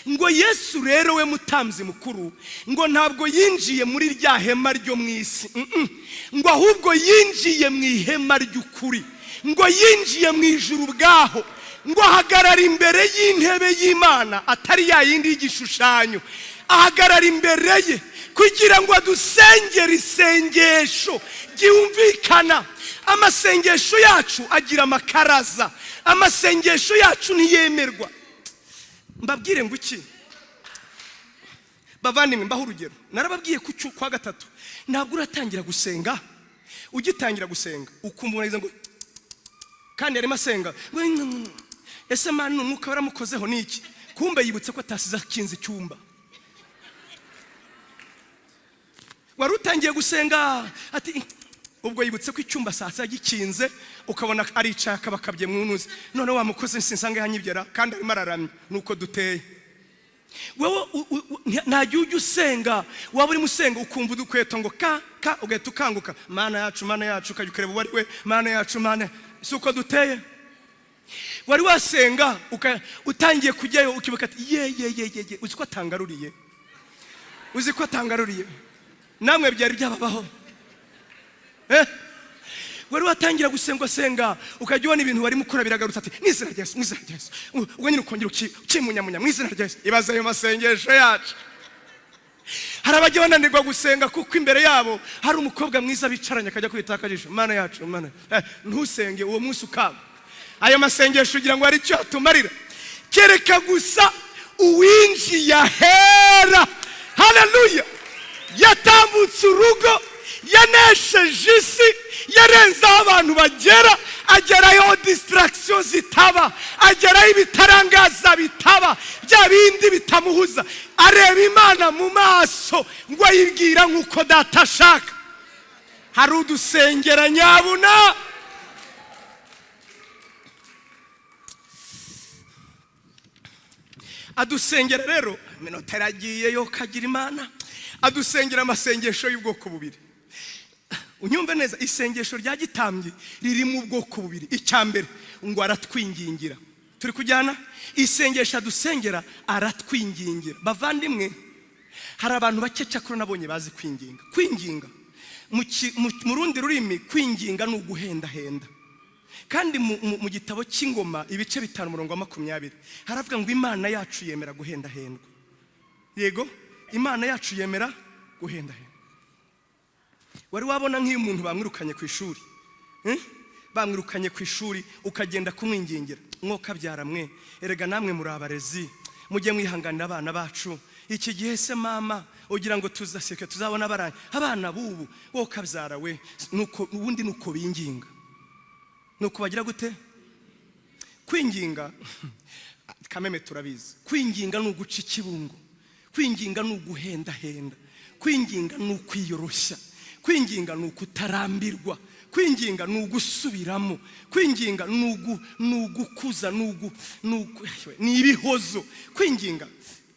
Ngo Yesu rero we mutambyi mukuru, ngo ntabwo yinjiye muri rya hema ryo mu isi, ngo ahubwo yinjiye mu ihema ry'ukuri. Ngo yinjiye mu ijuru bwaho, ngo ahagarara imbere y'intebe y'Imana, atari ya yindi y'igishushanyo. Ahagarara imbere ye kugira ngo adusengere isengesho ryumvikana. Amasengesho yacu agira amakaraza, amasengesho yacu ntiyemerwa. Mbabwire ngo iki bavandimwe, mbaho urugero. Narababwiye kwa gatatu, ntabwo uratangira gusenga. Ugitangira gusenga ukumva unaiza ngo kandi yarimo asenga, ese manu nuko baramukozeho niki, kumbe yibutse ko atasiza kinze cyumba. Wari utangiye gusenga ati ubwo yibutse ko icyumba sasa gikinze, ukabona aricaka bakabye mwunuze. None wa mukoze sinsange hanyibyera kandi arimo araramye. Nuko duteye wewe ntajya ujya usenga, waba uri musenga ukumva udukweto ngo ka ugahita ukanguka, Mana yacu ukajya ukareba uwo ari we, Mana yacu Mana. Suko duteye. Wari wasenga utangiye kujyayo ukibuka ati ye uzi ko atangaruriye, uzi ko atangaruriye. Namwe byari byababaho. Wari watangira gusenga ukajya ubona ibintu bari mukora biragarutse ati mwizina rya Yesu, ubwo nyine ukongera ukimunyamunya mwizina rya Yesu. Ibaza ayo masengesho yacu. Hari abajya bananirwa gusenga kuko imbere yabo hari umukobwa mwiza bicaranye akajya kwitakajisha, Mana yacu Mana. Ntusenge uwo munsi ukaba. Ayo masengesho ugira ngo ari cyo atumarira. Kereka gusa uwinjiye ahera. Haleluya. Yatambutse urugo, yanesheje isi, yarenze abantu bagera, agerayo distraction zitaba, agerayo ibitarangaza bitaba, bya bindi bitamuhuza, areba Imana mu maso ngo ayibwira nk'uko Data ashaka. Hari udusengera nyabuna. Adusengera rero minota yaragiye yo kagira Imana, adusengera amasengesho y'ubwoko bubiri. Unyumve neza, isengesho rya gitambyi riri mu bwoko bubiri. Icyambere ngo aratwingingira. Turi kujyana isengesho adusengera aratwingingira. Bavandimwe, hari abantu bake cyakora nabonye bazi kwinginga. Kwinginga mu rundi rurimi, kwinginga ni uguhenda henda. Kandi mu gitabo cy'Ingoma ibice 5 umurongo wa 20 haravuga ngo Imana yacu yemera guhenda hendwa. Yego, Imana yacu yemera guhenda henda. Wari wabona nk'iyo umuntu bamwirukanye ku ishuri, bamwirukanye ku ishuri ukagenda kumwingingira, mwoka byaramwe, erega namwe muri abarezi, mujye mwihanganira abana bacu, iki gihe se mama ugira ngo tuzaseke tuzabona baranye abana bubu, wowe kabyara we, nuko ubundi nuko binginga. Nuko bagira gute? Kwinginga kameme turabizi. Kwinginga ni uguca ikibungo, kwinginga ni uguhenda henda, kwinginga ni ukwiyoroshya, kwinginga ni ukutarambirwa, kwinginga ni ugusubiramo, kwinginga ni ugukuza, ni ibihozo. Kwinginga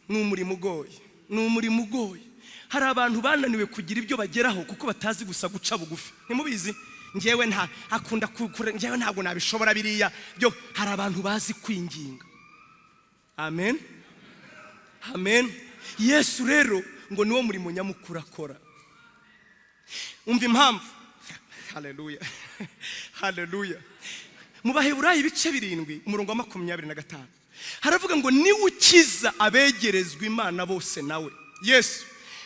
ni umurimo ugoye, ni umurimo ugoye. Hari abantu bananiwe kugira ibyo bageraho kuko batazi gusa guca bugufi. Ntimubizi? Njewe njewe ntabwo nabishobora biriya byo. Hari abantu bazi kwinginga. Amen, amen. Yesu rero ngo niwo murimo nyamukuru akora. Umva impamvu. Haleluya, haleluya. Mu Baheburayo ibice 7 umurongo wa 25 haravuga ngo ni ukiza abegerezwa Imana bose nawe. Yesu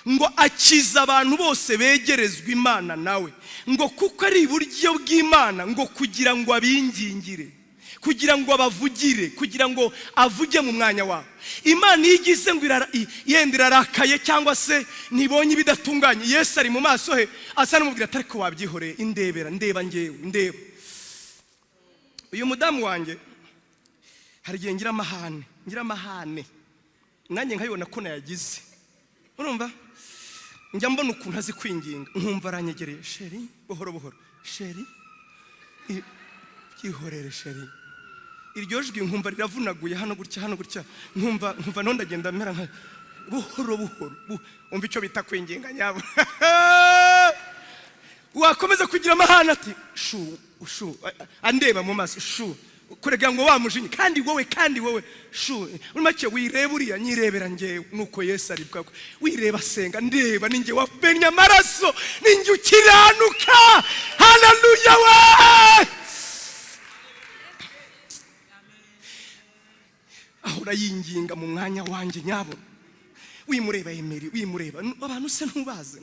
ngo akiza abantu bose begerezwa Imana nawe, ngo kuko ari iburyo bw'Imana, ngo kugira ngo abingingire, kugira ngo abavugire, kugira ngo avuge mu mwanya wawe. Imana yigize ngo yenda irarakaye cyangwa se nibonye ibidatunganye, Yesu ari mu maso he asa n'umubwira atari ko wabyihoreye, indebera, ndeba ngewe, ndeba. Uyu mudamu wanjye hari gihe ngira amahane nanjye nkayibona ko nayagize. Urumva? Njya mbona ukuntu azi kwinginga, nkumva aranyegereye, sheri buhoro buhoro, sheri byihorere sheri. Iryo jwi nkumva riravunaguye hano gutya, nkumva none ndagenda mera nka buhoro buhoro. Umva icyo bita kwinginga nyabo. Wakomeza kugira amahane ati shu andeba mu maso, shu kurega ngo wamujinya, kandi wowe shu urumake wireba uriya nyirebera ngewe. Nuko Yesu ari bwako wireba senga, ndeba ninjye wapenya amaraso, ninjye ukiranuka. Haleluya we. Ahora yinginga mu mwanya wanjye nyabo. Wimureba Emeri, wimureba abantu se ntubaze.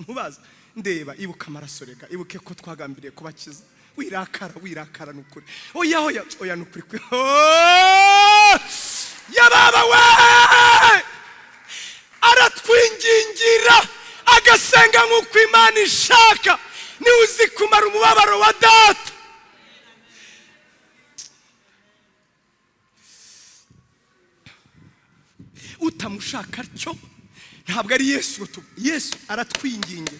Ndeba ibuka amaraso, rega ibuke ko twagambiriye kubakiza. Wirakara nukuri. Oya nukuri kwe. Ya baba we! Aratwingingira agasenga nk'uko Imana ishaka. Ni uzi kumara umubabaro wa Data. Utamushaka cyo ntabwo ari Yesu. Yesu aratwingingira.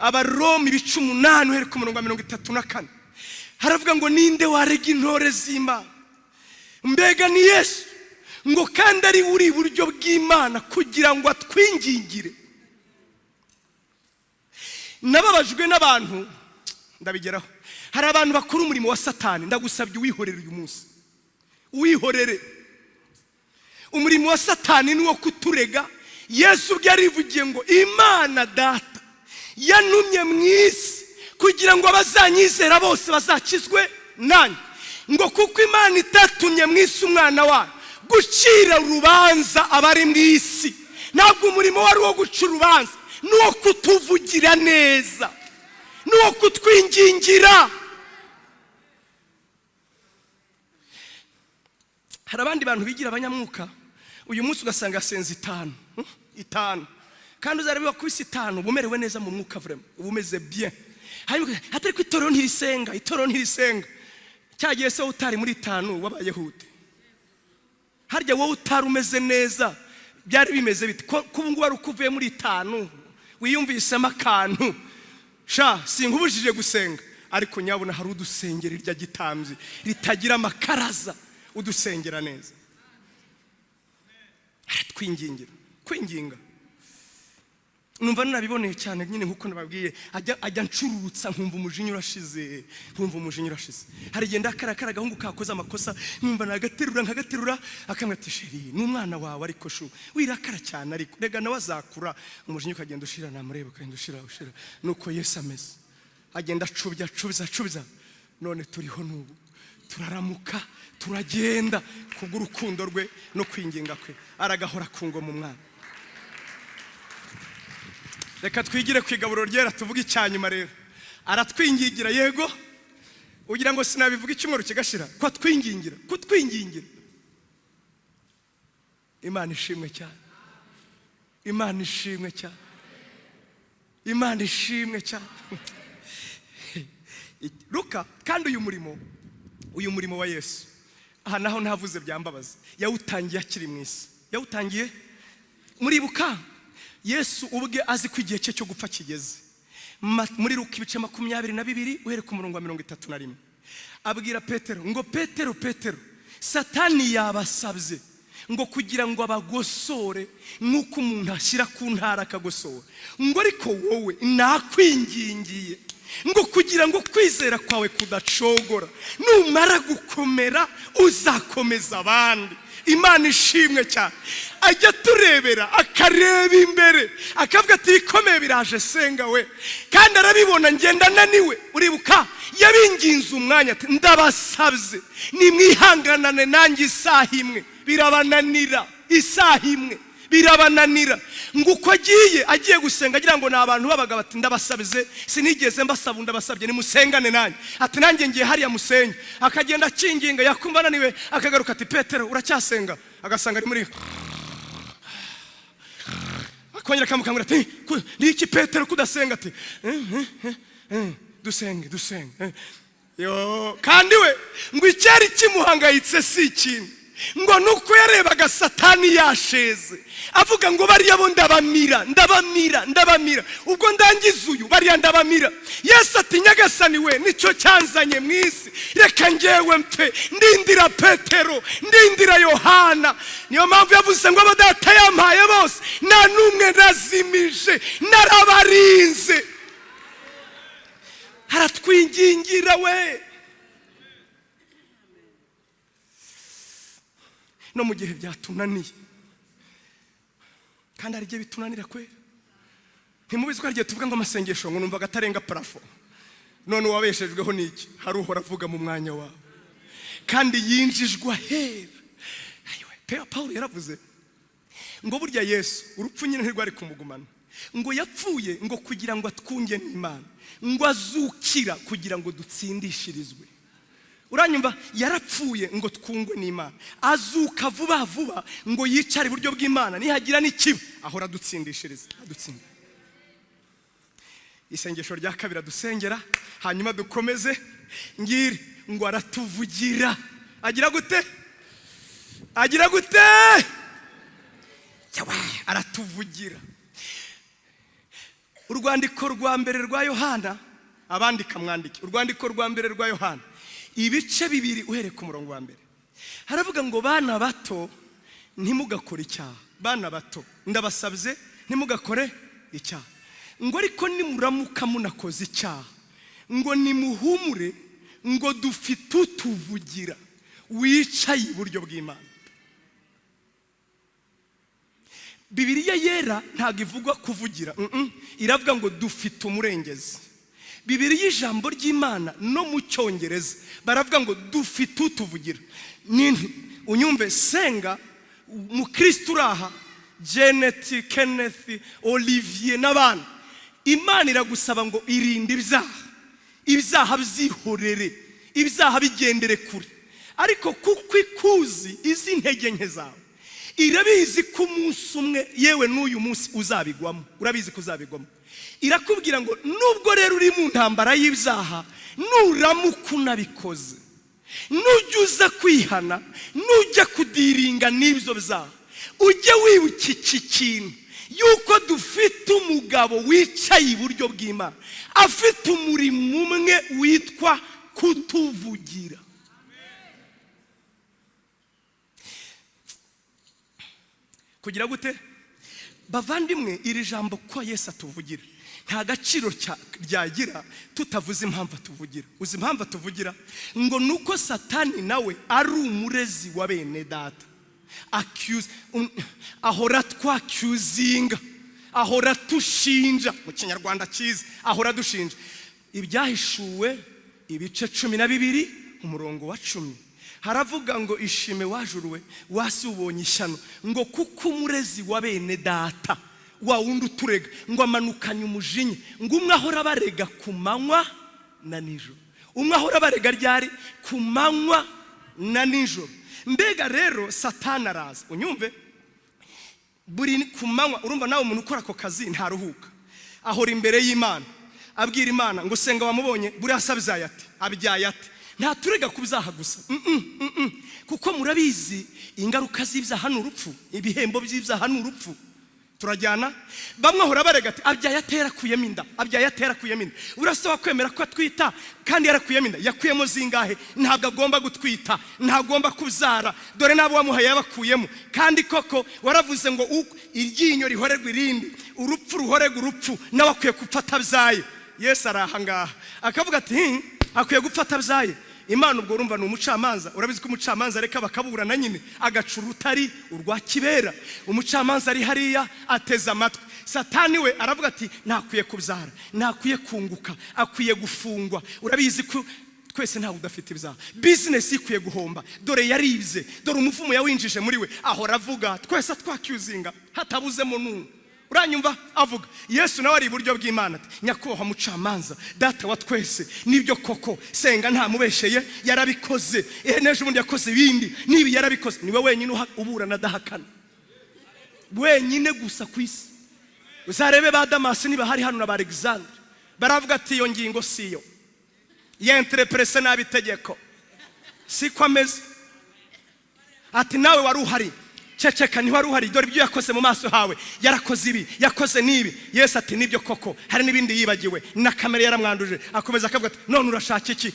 Abaroma ibice 8 uhereko umurongo wa 34 haravuga ngo ninde warega intore z'Imana? Mbega ni Yesu, ngo kandi ari uri iburyo bw'Imana kugira ngo atwingingire. Nababajwe n'abantu ndabigeraho. Hari abantu bakora umurimo wa Satani. Ndagusabye uwihorere uyu munsi, uwihorere. Umurimo wa Satani ni wo kuturega. Yesu byarivugiye ngo Imana Data yanumye mu isi kugira ngo abazanyizera bose bazakizwe nanjye. Ngo kuko Imana itatumye mu isi umwana wayo gucira urubanza abari mu isi. Ntabwo umurimo wari wo guca urubanza, nuwo kutuvugira neza, nuwo kutwingingira. Hari abandi bantu bigira abanyamwuka uyu munsi ugasanga asenze 5 kandi uzareba ku isi 5 bumerewe neza mu mwuka, vraiment ubumeze bien. atari ko itorero ntirisenga. Cyagiye se utari muri 5 wabaye hute? Harya wowe utari umeze neza byari bimeze bite? Kuba ngo wari ukuvuye muri 5 wiyumvisemo akantu sha sinkubujije gusenga, ariko nyabona hari udusengera irya gitambye ritagira amakaraza, udusengera neza. Kwinginga numva nabiboneye cyane nyine nkuko nababwiye, ajya ncururutsa nkumva umujinya urashize. Hari genda akarakara gahungu kakoze amakosa, numva nkagaterura akamwati sheri n'umwana wawe, ariko shu wirakara cyane, ariko rega nawe azakura, umujinya ukagenda ushira, namureba ukagenda ushira. Nuko Yesu ameze, agenda acubya. None turiho nubu turaramuka, turagenda kubw'urukundo rwe no kwinginga kwe, aragahora ku ngoma umwana. Reka twigire ku igaburo ryera, tuvuge icyanyuma rero. Aratwingingira yego, ugira ngo sinabivuga icyumweru kigashira, ko kutwingingira. Imana ishimwe cyane. Luka, kandi uyu murimo wa Yesu, aha naho ntavuze byambabaza, yawutangiye akiri mu isi. Yawutangiye muribuka Yesu ubwe azi ko igihe cye cyo gupfa kigeze. Muri Luka ibice 22 uhere ku murongo wa 31, abwira Petero ngo Petero, Satani yabasabye ngo kugira ngo abagosore nk'uko umuntu ashyira ku ntara akagosora, ngo ariko wowe nakwingingiye ngo kugira ngo kwizera kwawe kudacogora, numara gukomera uzakomeza abandi. Imana ishimwe cyane. Ajya turebera, akareba imbere, akavuga ati ikomeye biraje senga we, kandi arabibona ngenda naniwe. Uribuka yabinginze umwanya ati ndabasabye nimwihanganane nanjye isaha imwe, birabananira. Ngo uko agiye gusenga agira ngo n'abantu babaga bati ndabasabye, sinigeze mbasaba, ndabasabye nimusengane nanjye. Ati nanjye ngiye hariya musenge. Akagenda akinginga, yakumva ananiwe akagaruka ati Petero uracyasenga? Agasanga ari muri akongera akamukangura ati niki Petero kudasenga? Ati dusenge. Kandi we ngo icyari kimuhangayitse si ikintu, ngo nuko yarebaga Satani yasheze, avuga ngo bariya bo ndabamira. Ubwo ndangiza uyu bariya ndabamira. Yesu ati nyagasani we nicyo cyanzanye mu isi, reka ngewe mpe, ndindira Petero, ndindira Yohana. Niyo mpamvu yavuze ngo abo data yampaye bose nta n'umwe nazimije, narabarinze. Haratwingingira we. No mu gihe byatunaniye, kandi ari gihe bitunanira kwera. Ntimubizi ko ari gihe tuvuga ngo amasengesho ngo numva gatarenga parafo. None wabeshejweho niki? Hari uhora avuga mu mwanya wawe kandi yinjijwa hera. Ayiwe, Paulo yaravuze ngo burya Yesu urupfu nyine ntirwari kumugumana, ngo yapfuye ngo kugira ngo atwunge n'Imana, ngo azukira kugira ngo dutsindishirizwe. Uranyumva? Yarapfuye ngo twungwe n'Imana, azuka vuba ngo yicare iburyo bw'Imana, nihagira n'ikibi ahora dutsindishiriza. Isengesho rya kabiri dusengera, hanyuma dukomeze. Ngiri ngo aratuvugira. Agira gute? Aratuvugira. Urwandiko rwa mbere rwa Yohana, abandika mwandike. Urwandiko rwa mbere rwa Yohana ibice 2 uhere ku murongo wa mbere, haravuga ngo bana bato ntimugakore icyaha. Bana bato ndabasabye ntimugakore icyaha, ngo ariko nimuramuka munakoze icyaha ngo nimuhumure, ngo dufite utuvugira wicaye iburyo bw'Imana. Bibiliya yera ntago ivuga kuvugira, iravuga ngo dufite umurengezi. Bibiliya ijambo ry'Imana no mu Cyongereza baravuga ngo dufite utuvugira. Unyumve senga mu Kristo uraha, Janet, Kenneth, Olivier n'abandi, Imana iragusaba ngo irinde ibyaha byihorere, ibyaha bigendere kure. Ariko kuko ikuzi izi ntege nke zawe, irabizi ko umunsi umwe yewe n'uyu munsi uzabigwamo, urabizi ko uzabigwamo. Irakubwira ngo nubwo rero uri mu ntambara y'ibyaha, nuramuka unabikoze, nujya uza kwihana, nujya kudiringa n'ibyo byaha, ujye wibuka iki kintu, yuko dufite umugabo wicaye iburyo bw'Imana, afite umurimo umwe witwa kutuvugira. Kugira gute? Bavandimwe, iri jambo ko Yesu atuvugira nta gaciro ryagira tutavuze impamvu atuvugira. Uzi impamvu atuvugira? Ngo nuko Satani nawe ari umurezi wa bene data, ahora twakuzinga, ahora tushinja, mu Kinyarwanda cyiza ahora dushinja. Ibyahishuwe ibice 12 umurongo wa 10 haravuga ngo ishime wajuruwe wasi ubonye ishyano, ngo kuko umurezi wa bene data wa wundi uturega ngo amanukanye umujinya, ngo umwe ahora barega ku manywa na nijoro. Umwe ahora barega ryari? Ku manywa na nijoro. Mbega rero Satani araza, unyumve, buri ku manywa. Urumva nawe umuntu ukora ako kazi ntaruhuka, ahora imbere y'Imana abwira Imana ngo senga wamubonye buri asabizaye ati abyaye ati. Nta turega ku byaha gusa, kuko murabizi ingaruka z'ibyaha n'urupfu, ibihembo by'ibyaha n'urupfu. Turajyana. Bamwe ahora barega ati abyaye atera kuyemo inda, abyaye atera kuyemo inda. Urasaba kwemera ko atwita kandi yarakuyemo inda? Yakuyemo zingahe? Ntabwo agomba gutwita, ntagomba kubyara, dore nabo wamuhaye yabakuyemo. Kandi koko waravuze ngo iryinyo rihorerwa irindi, urupfu ruhorerwa urupfu, nawe akwiye gupfa atabyaye. Yesu araha ngaha akavuga ati akwiye gupfa atabyaye. Imana ubwo urumva ni umucamanza. Urabizi ko umucamanza areka bakaburana nyine, agacura utari urwa kibera. Umucamanza ari hariya ateza amatwi. Satani we aravuga ati ntakwiye kubyara, ntakwiye kunguka, akwiye gufungwa. Urabizi ko twese ntawe udafite ibyaha, business ikwiye guhomba, dore yaribye, dore umuvumo yawinjije muri we. Ahora avuga twese twakuzinga hatabuzemo n'umwe. Uranyumva avuga? Yesu nawe ari iburyo bw'Imana ati nyakubahwa mucamanza, data wa twese, nibyo koko senga nta mubesheye, yarabikoze. Neje ubundi yakoze ibindi, nibi yarabikoze. Niwe wenyine uburana adahakana, wenyine gusa ku isi. Uzarebe ba Damasi niba hari hano na ba Alexandre, baravuga ati iyo ngingo siyo, yenterprese nabi itegeko, siko ameze. Ati nawe wari uhari, ceceka ni wari uhari, dore ibyo yakoze mu maso hawe, yarakoze ibi, yakoze nibi. Yesu ati nibyo koko, hari n'ibindi yibagiwe, na kamera yaramwanduje. Akomeza akavuga ati none urashaka iki?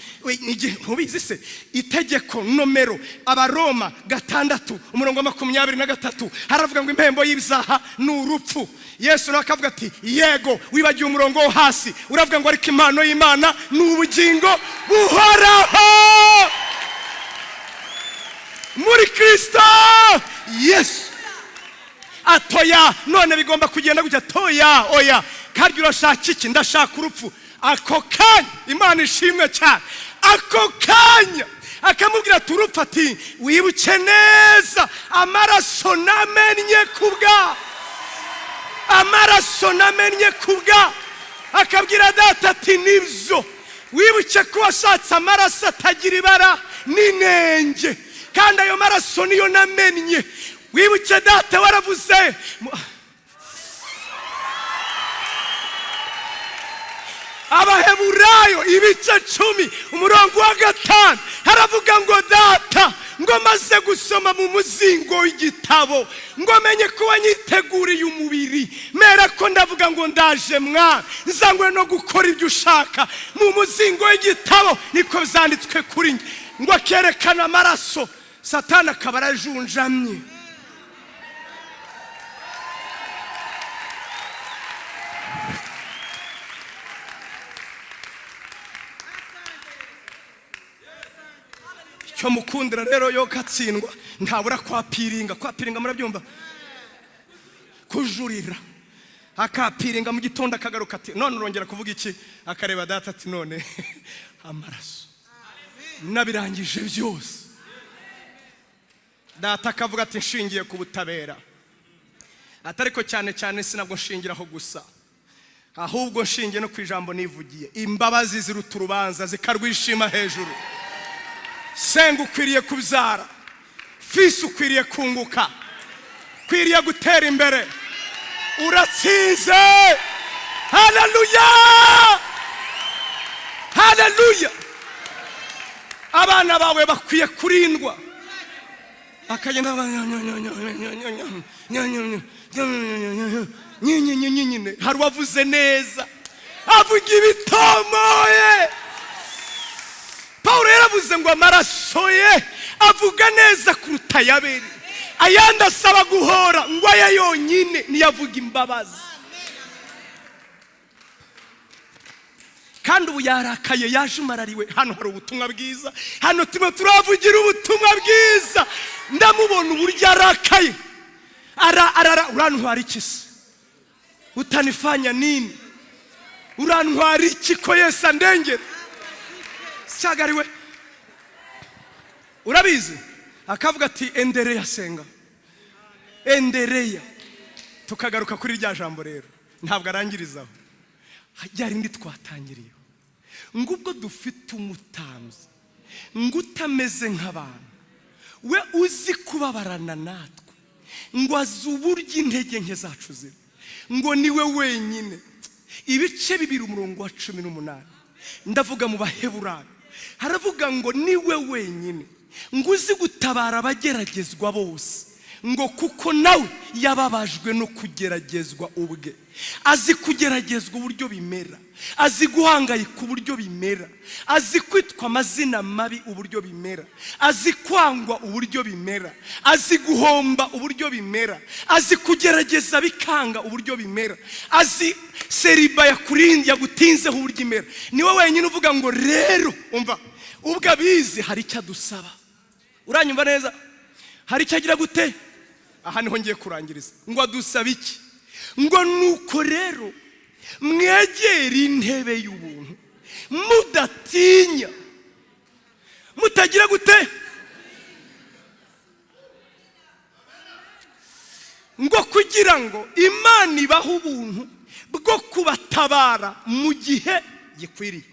Ubizi se itegeko nomero Abaroma 6 umurongo wa 23 haravuga ngo impembo y'ibyaha ni urupfu. Yesu nawe akavuga ati yego, wibagiwe umurongo wo hasi, uravuga ngo ariko impano y'Imana ni ubugingo buhoraho muri Kristo Yesu. Atoya none bigomba kugenda gutya, toya oya, kandi urashaka iki? Ndashaka urupfu. Ako kanya Imana ishimwe cyane, ako kanya akamubwira ati urupfu, ati wibuke neza amaraso namennye kubwa, amaraso namennye kubwa. Akabwira data ati nibyo, wibuke ko washatse amaraso atagira ibara n'inenge, kandi ayo maraso niyo namennye. Wibuke data waravuze Abaheburayo ibice 10 umurongo wa 5 haravuga ngo data, ngo maze gusoma mu muzingo w'igitabo, ngo menye ko wanyiteguriye umubiri, mera ko ndavuga ngo ndaje mwana, nzangwe no gukora ibyo ushaka. Mu muzingo w'igitabo niko byanditswe kuri njye, ngo akerekana amaraso. Satani akaba arajunjamye. Cyo mukundira rero yo katsindwa ntabura kwapiringa. Kwapiringa murabyumva? Kujurira. Akapiringa mu gitondo akagaruka ati none urongera kuvuga iki? Akareba data ati none amaraso nabirangije byose. Data akavuga ati nshingiye ku butabera, atariko cyane cyane sinabwo nshingiraho gusa, ahubwo nshingiye no ku ijambo nivugiye. Imbabazi ziruta urubanza zikarwishima hejuru. Senga ukwiriye kubyara, fisi ukwiriye kunguka, kwiriye gutera imbere. Uratsinze. Haleluya, haleluya. Abana bawe bakwiye kurindwa, akagenda nyine. Hari uwavuze neza, avuga ibitomoye. Pawulo yaravuze ngo amaraso ye avuga neza kuruta ay'Abeli. Ayandi asaba guhora, ngo aya yonyine niyo avuga imbabazi. Kandi ubu yarakaye, yajumarariwe. Hano hari ubutumwa bwiza, hano turimo turavugira ubutumwa bwiza. Ndamubona uburyo arakaye, urantwara iki se? Utanifanya nini? Urantwara iki ko Yesu andengera? Cyagariwe. Urabizi akavuga ati endereya senga, endereya. Tukagaruka kuri rya jambo rero, ntabwo arangirizaho. Ryarindi twatangiriye ngo ubwo dufite umutambyi ngo utameze nk'abantu, we uzi kubabarana natwe, ngo azi uburyo intege nke zacu ziri, ngo niwe wenyine. Ibice 2:18 ndavuga mu Baheburayo, haravuga ngo niwe wenyine ngo uzi gutabara abageragezwa bose, ngo kuko nawe yababajwe no kugeragezwa ubwe. Azi kugeragezwa uburyo bimera, azi guhangayika uburyo bimera, azi kwitwa amazina mabi uburyo bimera, azi kwangwa uburyo bimera, azi guhomba uburyo bimera, azi kugerageza bikanga uburyo bimera, azi seriba yagutinzeho uburyo imera. Niwe wenyine uvuga ngo rero umva, ubwo abizi hari icyo adusaba. Uranyumva neza? Hari icyo agira gute? Aha niho ngiye kurangiriza. Ngo adusaba iki? Ngo nuko rero mwegera intebe y'ubuntu mudatinya, mutagira gute? Ngo kugira ngo Imana ibahe ubuntu bwo kubatabara mu gihe gikwiriye.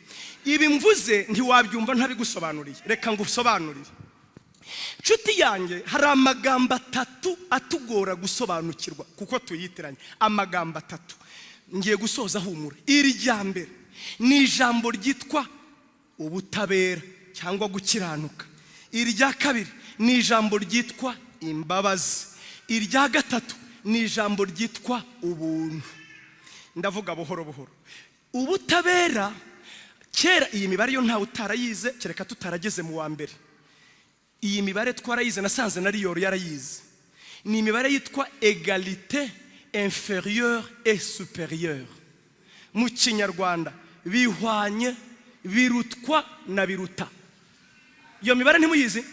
Ibi mvuze ntiwabyumva ntabigusobanuriye, reka ngusobanurire. Nshuti yanjye, hari amagambo 3 atugora gusobanukirwa kuko tuyitiranye. Amagambo 3 ngiye gusoza humura. Iri rya mbere ni ijambo ryitwa ubutabera cyangwa gukiranuka. Iri rya kabiri ni ijambo ryitwa imbabazi. Iri rya gatatu ni ijambo ryitwa ubuntu. Ndavuga buhoro buhoro. Ubutabera, kera iyi mibare yo ntawe utarayize, kereka tutarageze mu wa mbere. Iyi mibare twarayize, nasanze na Riyoro yarayize. Ni imibare yitwa égalité inférieure et supérieure. Mu Kinyarwanda bihwanye, birutwa na biruta. Iyo mibare ntimuyizi?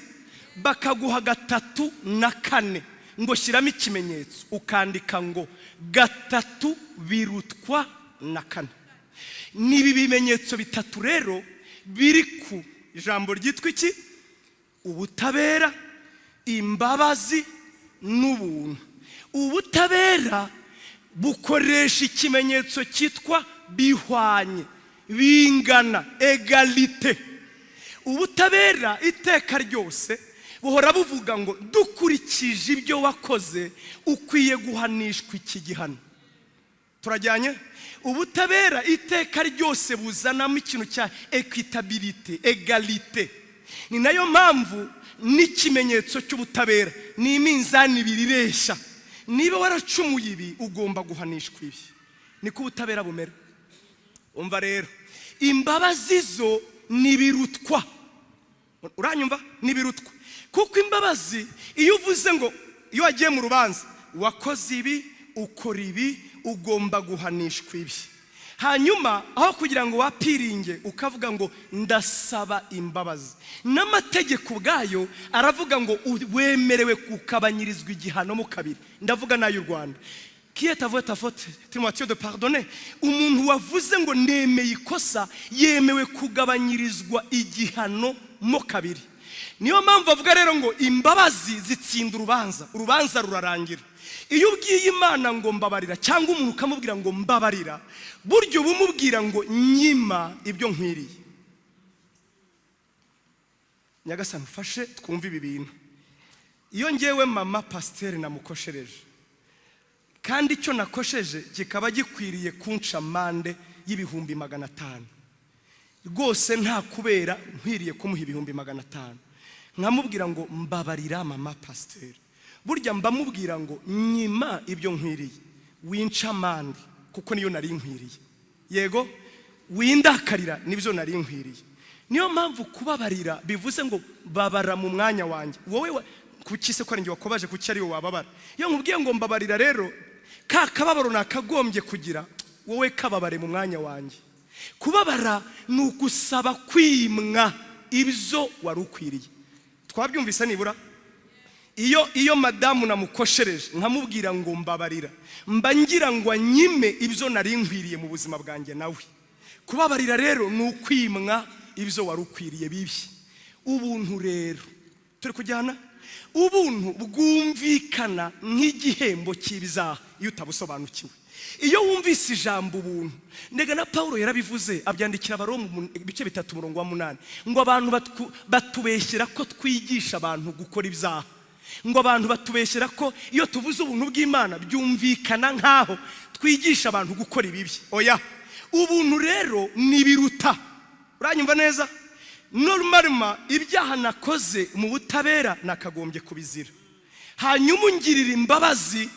Bakaguha 3 na 4 ngo shyiramo ikimenyetso, ukandika ngo 3 birutwa na 4. Nibi bimenyetso 3 rero biri ku ijambo ryitwa iki? Ubutabera, imbabazi n'ubuntu. Ubutabera bukoresha ikimenyetso cyitwa bihwanye, bingana, égalité. Ubutabera iteka ryose buhora buvuga ngo dukurikije ibyo wakoze ukwiye guhanishwa iki gihano. Turajyanye? Ubutabera iteka ryose buzanamo ikintu cya équitabilité, égalité. Ni nayo mpamvu n'ikimenyetso cy'ubutabera ni iminzani biriresha. Niba waracumuye ibi ugomba guhanishwa ibi. Niko ubutabera bumera. Umva rero, imbabazi zo nibirutwa. Uranyumva? Nibirutwa. Kuko imbabazi iyo uvuze ngo iyo wagiye mu rubanza wakoze ibi, ukora ibi, ugomba guhanishwa ibi. Hanyuma aho kugira ngo wapiringe ukavuga ngo ndasaba imbabazi, n'amategeko ubwayo aravuga ngo wemerewe kukabanyirizwa igihano mu kabiri. Ndavuga n'ay'u Rwanda. Qui est avoué ta faute, Timothée de pardonner. Umuntu wavuze ngo nemeye ikosa yemewe kugabanyirizwa igihano mu kabiri. Niyo mpamvu avuga rero ngo imbabazi zitsinda urubanza, urubanza rurarangira. Iyo ubwiye Imana ngo mbabarira cyangwa umuntu ukamubwira ngo mbabarira, buryo bumubwira ngo nyima ibyo nkwiriye. Nyagasani ufashe twumve ibi bintu. Iyo ngewe mama pasteur namukoshereje, kandi icyo nakosheje kikaba gikwiriye kunca amande y'ibihumbi 500. Rwose nta kubera nkwiriye kumuha ibihumbi 500. Nkamubwira ngo mbabarira mama pasteur. Burya mbamubwira ngo nyima ibyo nkwiriye, winca amande kuko niyo nari nkwiriye. Yego, windakarira nibyo nari nkwiriye. Niyo mpamvu kubabarira bivuze ngo babara mu mwanya wanjye. Wowe kuki se ko ari njye wakobaje, kuki ari wowe wababara? Iyo nkubwiye ngo mbabarira rero, ka kababaro nakagombye kugira, wowe kababare mu mwanya wanjye. Kubabara ni ugusaba kwimwa ibyo wari ukwiriye. Twabyumvise nibura? Iyo madamu namukoshereje nkamubwira ngo mbabarira, mba ngira ngo anyime ibyo nari nkwiriye mu buzima bwanjye nawe. Kubabarira rero ni ukwimwa ibyo wari ukwiriye bibi. Ubuntu rero turi kujyana, ubuntu bwumvikana nk'igihembo cy'ibyaha iyo utabusobanukiwe. Iyo wumvise ijambo ubuntu, ndega na Paulo yarabivuze, abyandikira Abaroma ibice 3:8 ngo abantu batubeshyera ko twigisha abantu gukora ibyaha, ngo abantu batubeshyera ko iyo tuvuze ubuntu bw'Imana byumvikana nkaho twigisha abantu gukora ibibi. Oya, ubuntu rero ni biruta. Uranyumva neza? Normalement ibyaha nakoze mu butabera nakagombye kubizira, hanyuma ungirira imbabazi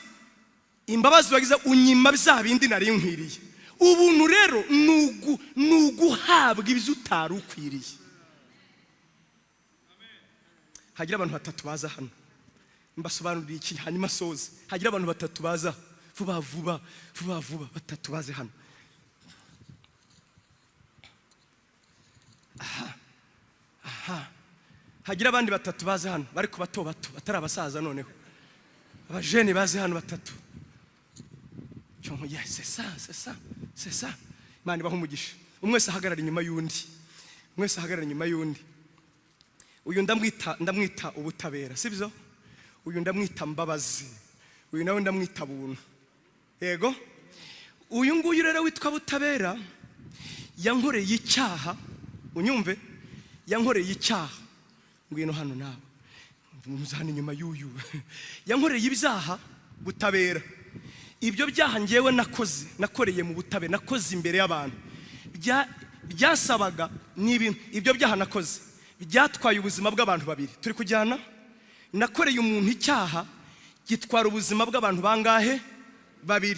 wagize unyima bya bindi nari nkwiriye. Ubuntu rero nuguhabwa ibyo utari ukwiriye. Hagira abantu 3 baza hano, mbasobanurira iki hanyuma soze. Hagira abantu 3 baza vuba 3 baze hano. Aha. Hagira abandi 3 baze hano, bari ku bato batari abasaza noneho. Abajene baze hano 3. Cyonko yes, c'est ça. Mani baho umugisha. Umwese ahagarara inyuma y'undi. Uyu ndamwita ubutabera, sibyo? Uyu ndamwita mbabazi. Uyu nawe ndamwita buntu. Yego? Uyu nguyu rero witwa butabera yankoreye icyaha. Unyumve? Yankoreye icyaha. Ngwino hano nawe. Muzahana inyuma y'uyu. Yankoreye ibyaha butabera. Ibyo byaha ngewe nakoreye mu butabera, nakoze imbere y'abantu. Byasabaga n'ibintu, ibyo byaha nakoze byatwaye ubuzima bw'abantu 2. Turi kujyana? Nakoreye umuntu icyaha gitwara ubuzima bw'abantu bangahe? 2.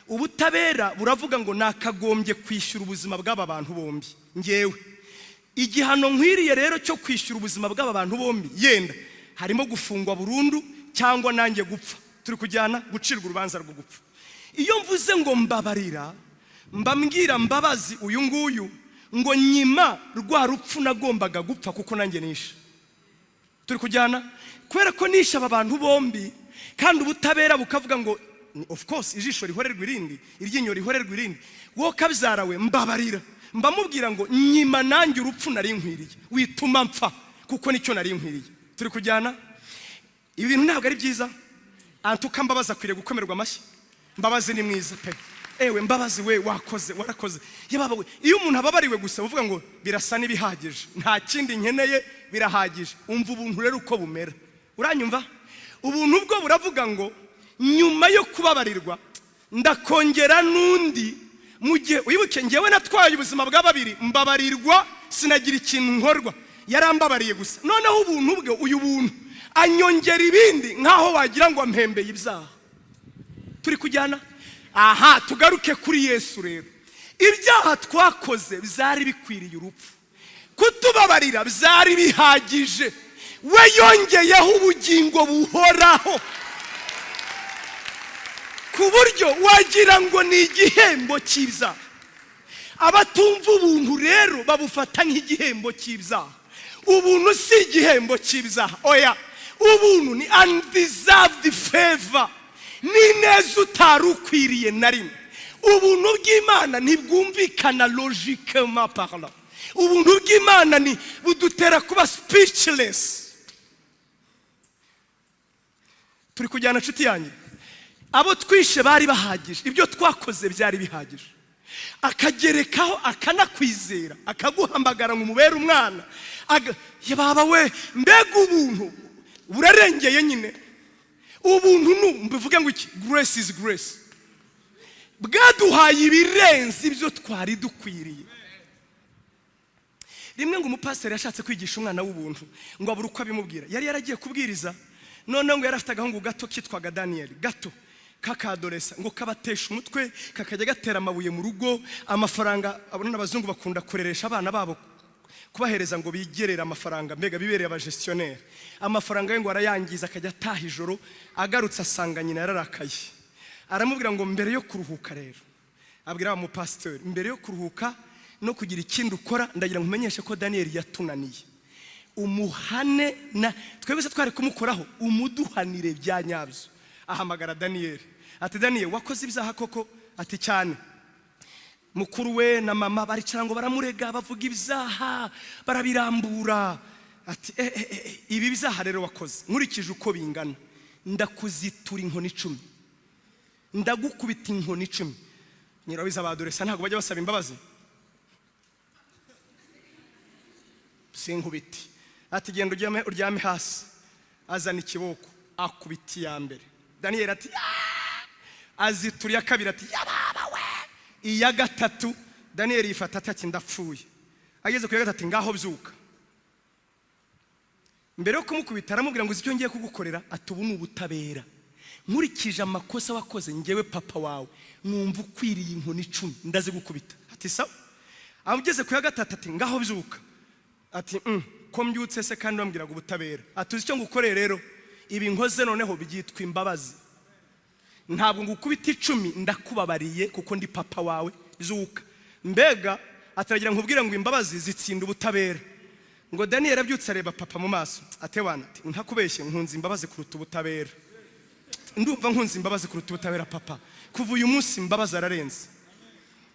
Ubutabera buravuga ngo nakagombye kwishyura ubuzima bw'aba bantu bombi. Ngewe igihano nkwiriye rero cyo kwishyura ubuzima bw'aba bantu bombi, yenda harimo gufungwa burundu cyangwa nanjye gupfa. Turi kujyana? Gucirwa urubanza rwo gupfa. Iyo mvuze ngo mbabarira, mbambwira mbabazi uyu nguyu ngo nyima rwa rupfu nagombaga gupfa kuko nanjye nisha. Turi kujyana? Kwera ko nisha aba bantu bombi, kandi ubutabera bukavuga ngo of course ijisho rihorerwa irindi, iryinyo rihorerwa irindi. Wo kabyarawe mbabarira, mbamubwira ngo nyima nanjye urupfu nari nkwiriye, wituma mpfa kuko nicyo nari nkwiriye. Turi kujyana? Ibi bintu ntabwo ari byiza. Antuka mbabaza kwiriye gukomerwa amashyi. Mbabazi ni mwiza pe. Ewe mbabazi we warakoze. Yababa we, iyo umuntu ababariwe gusa uvuga ngo birasa n'ibihagije, nta kindi nkeneye, birahagije. Umva ubuntu rero uko bumera. Uranyumva? Ubuntu bwo buravuga ngo nyuma yo kubabarirwa ndakongera nundi. Mu gihe uyibuke ngewe natwaye ubuzima bwa 2, mbabarirwa sinagira ikintu nkorwa, yarambabariye gusa. Noneho ubuntu bwe, uyu buntu anyongera ibindi nkaho wagira ngo ampembeye ibyaha. Turi kujyana? Aha, tugaruke kuri Yesu rero. Ibyaha twakoze byari bikwiriye urupfu, kutubabarira byari bihagije. We yongeyeho ubugingo buhoraho ku buryo wagira ngo ni igihembo cy'ibyaha. Abatumva ubuntu rero babufata nk'igihembo cy'ibyaha. Ubuntu si igihembo cy'ibyaha. Oya, ubuntu ni undeserved favor, ni neza utari ukwiriye na rimwe. Ubuntu bw'Imana ntibwumvikana logiquement parlant. Ubuntu bw'Imana ni budutera kuba speechless. Turi kujyana nshuti yanjye? Abo twishe bari bahagije, ibyo twakoze byari bihagije. Akagerekaho akanakwizera, akaguhamagara ngo mubere umwana. Yababa we, mbega ubuntu burarengeye nyine. ubuntu mbivuge ngo iki, grace is grace, bwaduhaye ibirenze ibyo twari dukwiriye. Rimwe ngo umupasiteri yashatse kwigisha umwana w'ubuntu ngo abura uko abimubwira. Yari yaragiye kubwiriza, none ngo yari afite agahungu gato kitwaga Daniel, gato kakadoresa, ngo kabatesha umutwe kakajya gatera amabuye mu rugo. Amafaranga abona abazungu bakunda kureresha abana babo, kubahereza ngo bigerere amafaranga, mbega bibereye abagestionnaire. Amafaranga ye ngo arayangiza, akajya ataha ijoro, agarutse asanga nyina yararakaye. Aramubwira ngo mbere yo kuruhuka rero, abwira wa mupasiteri, mbere yo kuruhuka no kugira ikindi ukora, ndagira ngo umenyeshe ko Daniel yatunaniye. Umuhane na twebwe se twari kumukoraho, umuduhanire bya nyabyo. Ahamagara Daniel, ati Daniel, wakoze ibyaha koko? Ati cyane. Mukuru we na mama baricara ngo baramurega, bavuga ibyaha, barabirambura. Ati ibi byaha rero wakoze, nkurikije uko bingana, ndakuzitura inkoni 10, ndagukubita inkoni 10. Nyirabiza abadoresa ntabwo bajya basaba imbabazi, sinkubiti. Ati genda uryame hasi. Azana ikiboko akubiti ya mbere. Daniel ati azitura ya kabiri, ati yababa we. Iya gatatu Daniel yifata ati ndapfuye. Ageze ku ya gatatu, ngaho byuka. Mbere yo kumukubita aramubwira ngo icyo ngiye kugukorera, ati ubu n'ubutabera, nkurikije amakosa wakoze, ngewe papa wawe numva ukwiriye inkoni 10, ndazigukubita. Ati sawa. Amugeze ku ya gatatu, ati ngaho byuka. Ati ko mbyutse se kandi bambwiraga ubutabera. Atuzi icyo ngukoreye rero, ibi nkoze noneho byitwa imbabazi. Ntabwo ngukubita 10, ndakubabariye kuko ndi papa wawe, zuka. Mbega ataragira nkubwira ngo imbabazi zitsinda ubutabera. Ngo Daniel abyutse areba papa mu maso, atewana ati ntakubeshye, nkunze imbabazi kuruta ubutabera. Ndumva nkunze imbabazi kuruta ubutabera papa, kuva uyu munsi imbabazi ararenze.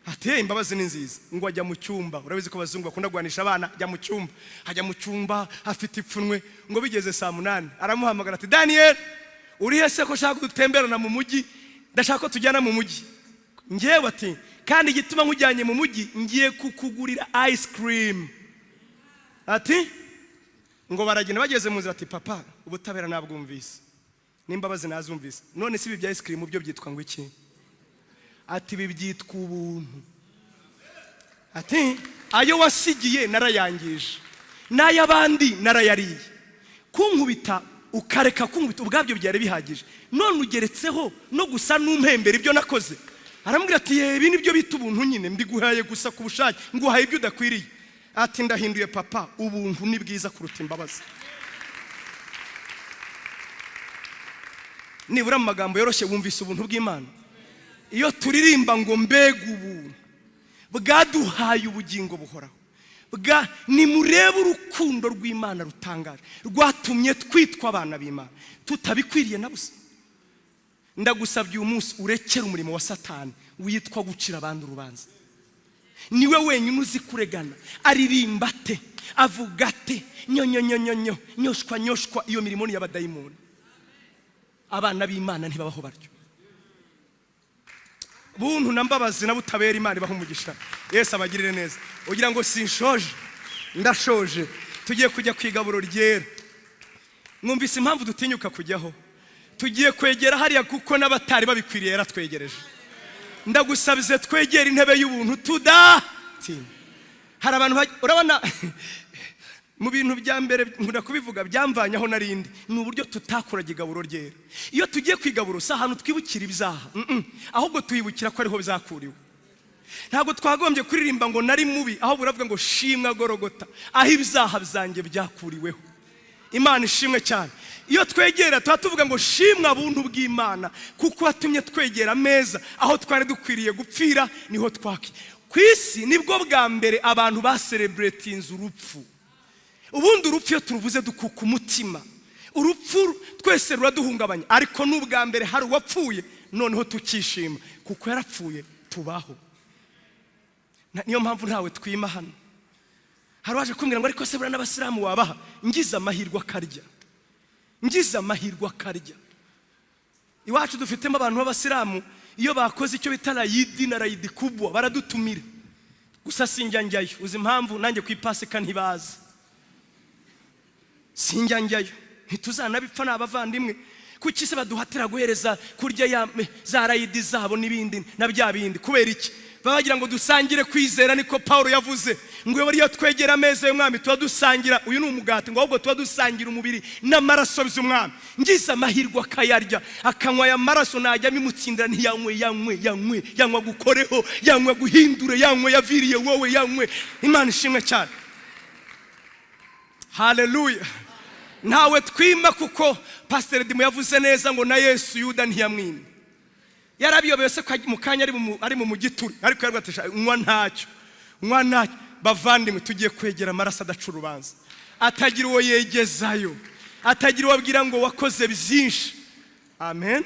Ati imbabazi ni nziza. Ngo ajya mu cyumba, urabizi ko abazungu bakunda guhanisha abana, ajya mu cyumba. Ajya mu cyumba afite ipfunwe. Ngo bigeze saa 8 aramuhamagara ati Daniel, uri hese ko shaka gutemberana mu mujyi, ndashaka ko tujyana mu mujyi. Ngewe ati kandi igituma nkujyanye mu mujyi, ngiye kukugurira ice cream. Ati ngo baragenda, bageze mu nzira, ati papa ubutabera nabwumvise, n'imbabazi nazumvise, none si ibi bya ice cream byo byitwa ngo iki? Ati ibi byitwa ubuntu. Ati ayo wasigiye narayangije, n'ayabandi narayariye, kunkubita ukareka kunkubita ubwabyo byari bihagije, none ugeretseho no gusa n'umpembera ibyo nakoze. Aramubwira ati ibi nibyo bita ubuntu nyine, mbiguhaye gusa ku bushake, nguhaye ibyo udakwiriye. Ati ndahinduye papa, ubuntu ni bwiza kuruta imbabazi. Nibura mu magambo yoroshye wumvise ubuntu bw'Imana. Iyo turirimba ngo mbega ubuntu bwaduhaye ubugingo buhoraho, nimurebe urukundo rw'Imana rutangaje, rwatumye twitwa abana b'Imana tutabikwiriye na busa. Ndagusabye uyu munsi urekere umurimo wa Satani witwa gucira abandi urubanza. Niwe wenyine uzi kuregana, aririmba ate, avuga ate, nyonyonyonyonyo, nyoshwa nyoshwa. Iyo mirimo ni y'abadayimoni. Abana b'Imana ntibabaho baryo. Buntu na mbabazi na butabera Imana ibaho umugisha. Yesu abagirire neza. Ugira ngo sinshoje, ndashoje. Tugiye kujya kwigaburo ryera. Mwumvise impamvu dutinyuka kujyaho? Tugiye kwegera hariya kuko n'abatari babikwiriye yaratwegereje. Ndagusabize twegera intebe y'ubuntu tudati. Hari abantu urabona mu bintu bya mbere nkunda kubivuga byamvanyaho narindi, ni uburyo tutakuraga igaburo ryera. Iyo tugiye kwigaburo si ahantu twibukira ibyaha, ahubwo tuyibukira ko ariho bizakuriwe. Ntabwo twagombye kuririmba ngo nari mubi, ahubwo uravuga ngo shimwa Gorogota, aho ibyaha byanjye byakuriweho. Imana ishimwe cyane. Iyo twegera tuvuga ngo shimwa buntu bw'Imana kuko watumye twegera meza, aho twari dukwiriye gupfira niho twaki. Kwisi nibwo bwa mbere abantu ba celebratinze urupfu. Ubundi urupfu iyo turuvuze dukuka umutima, urupfu twese ruraduhungabanya, ariko n'ubwa mbere hari uwapfuye noneho tukishima kuko yarapfuye tubaho. Niyo mpamvu ntawe twima hano. Hari waje kumbwira ngo ariko se bura n'abasilamu wabaha, ngize amahirwe akarya, ngize amahirwe akarya. Iwacu dufitemo abantu b'abasilamu, iyo bakoze icyo bita rayidi na rayidi kubwa baradutumira, gusa sinjya njyayo. Uzi impamvu? Nanjye ku ipasika ntibaza, sinjya njyayo, ntituzanabipfa n'abavandimwe kuki se baduhatira guhereza kurya za rayidi zabo n'ibindi na bya bindi? Kubera iki? Babagira ngo dusangire kwizera. Niko Paulo yavuze ngo iyo twegera ameza y'umwami tuba dusangira, uyu ni umugati, ngo ahubwo tuba dusangira umubiri n'amaraso by'umwami. Ngize amahirwe akayarya akanywa aya maraso, najya mimutsindira yanywa gukoreho, yanywa guhindure, yanywa yaviriye wowe, yanywe. Imana ishimwe cyane. Haleluya. Ntawe twima, kuko Pastor Dimo yavuze neza ngo na Yesu Yuda ntiyamwimye. Yarabiyobeye se mu kanya ari mu mugituri, ariko yarwatisha unywa ntacyo. Bavandimwe, tugiye kwegera amaraso adaca urubanza, atagira uwo yegezayo, atagira uwo abwira ngo wakoze byinshi. Amen.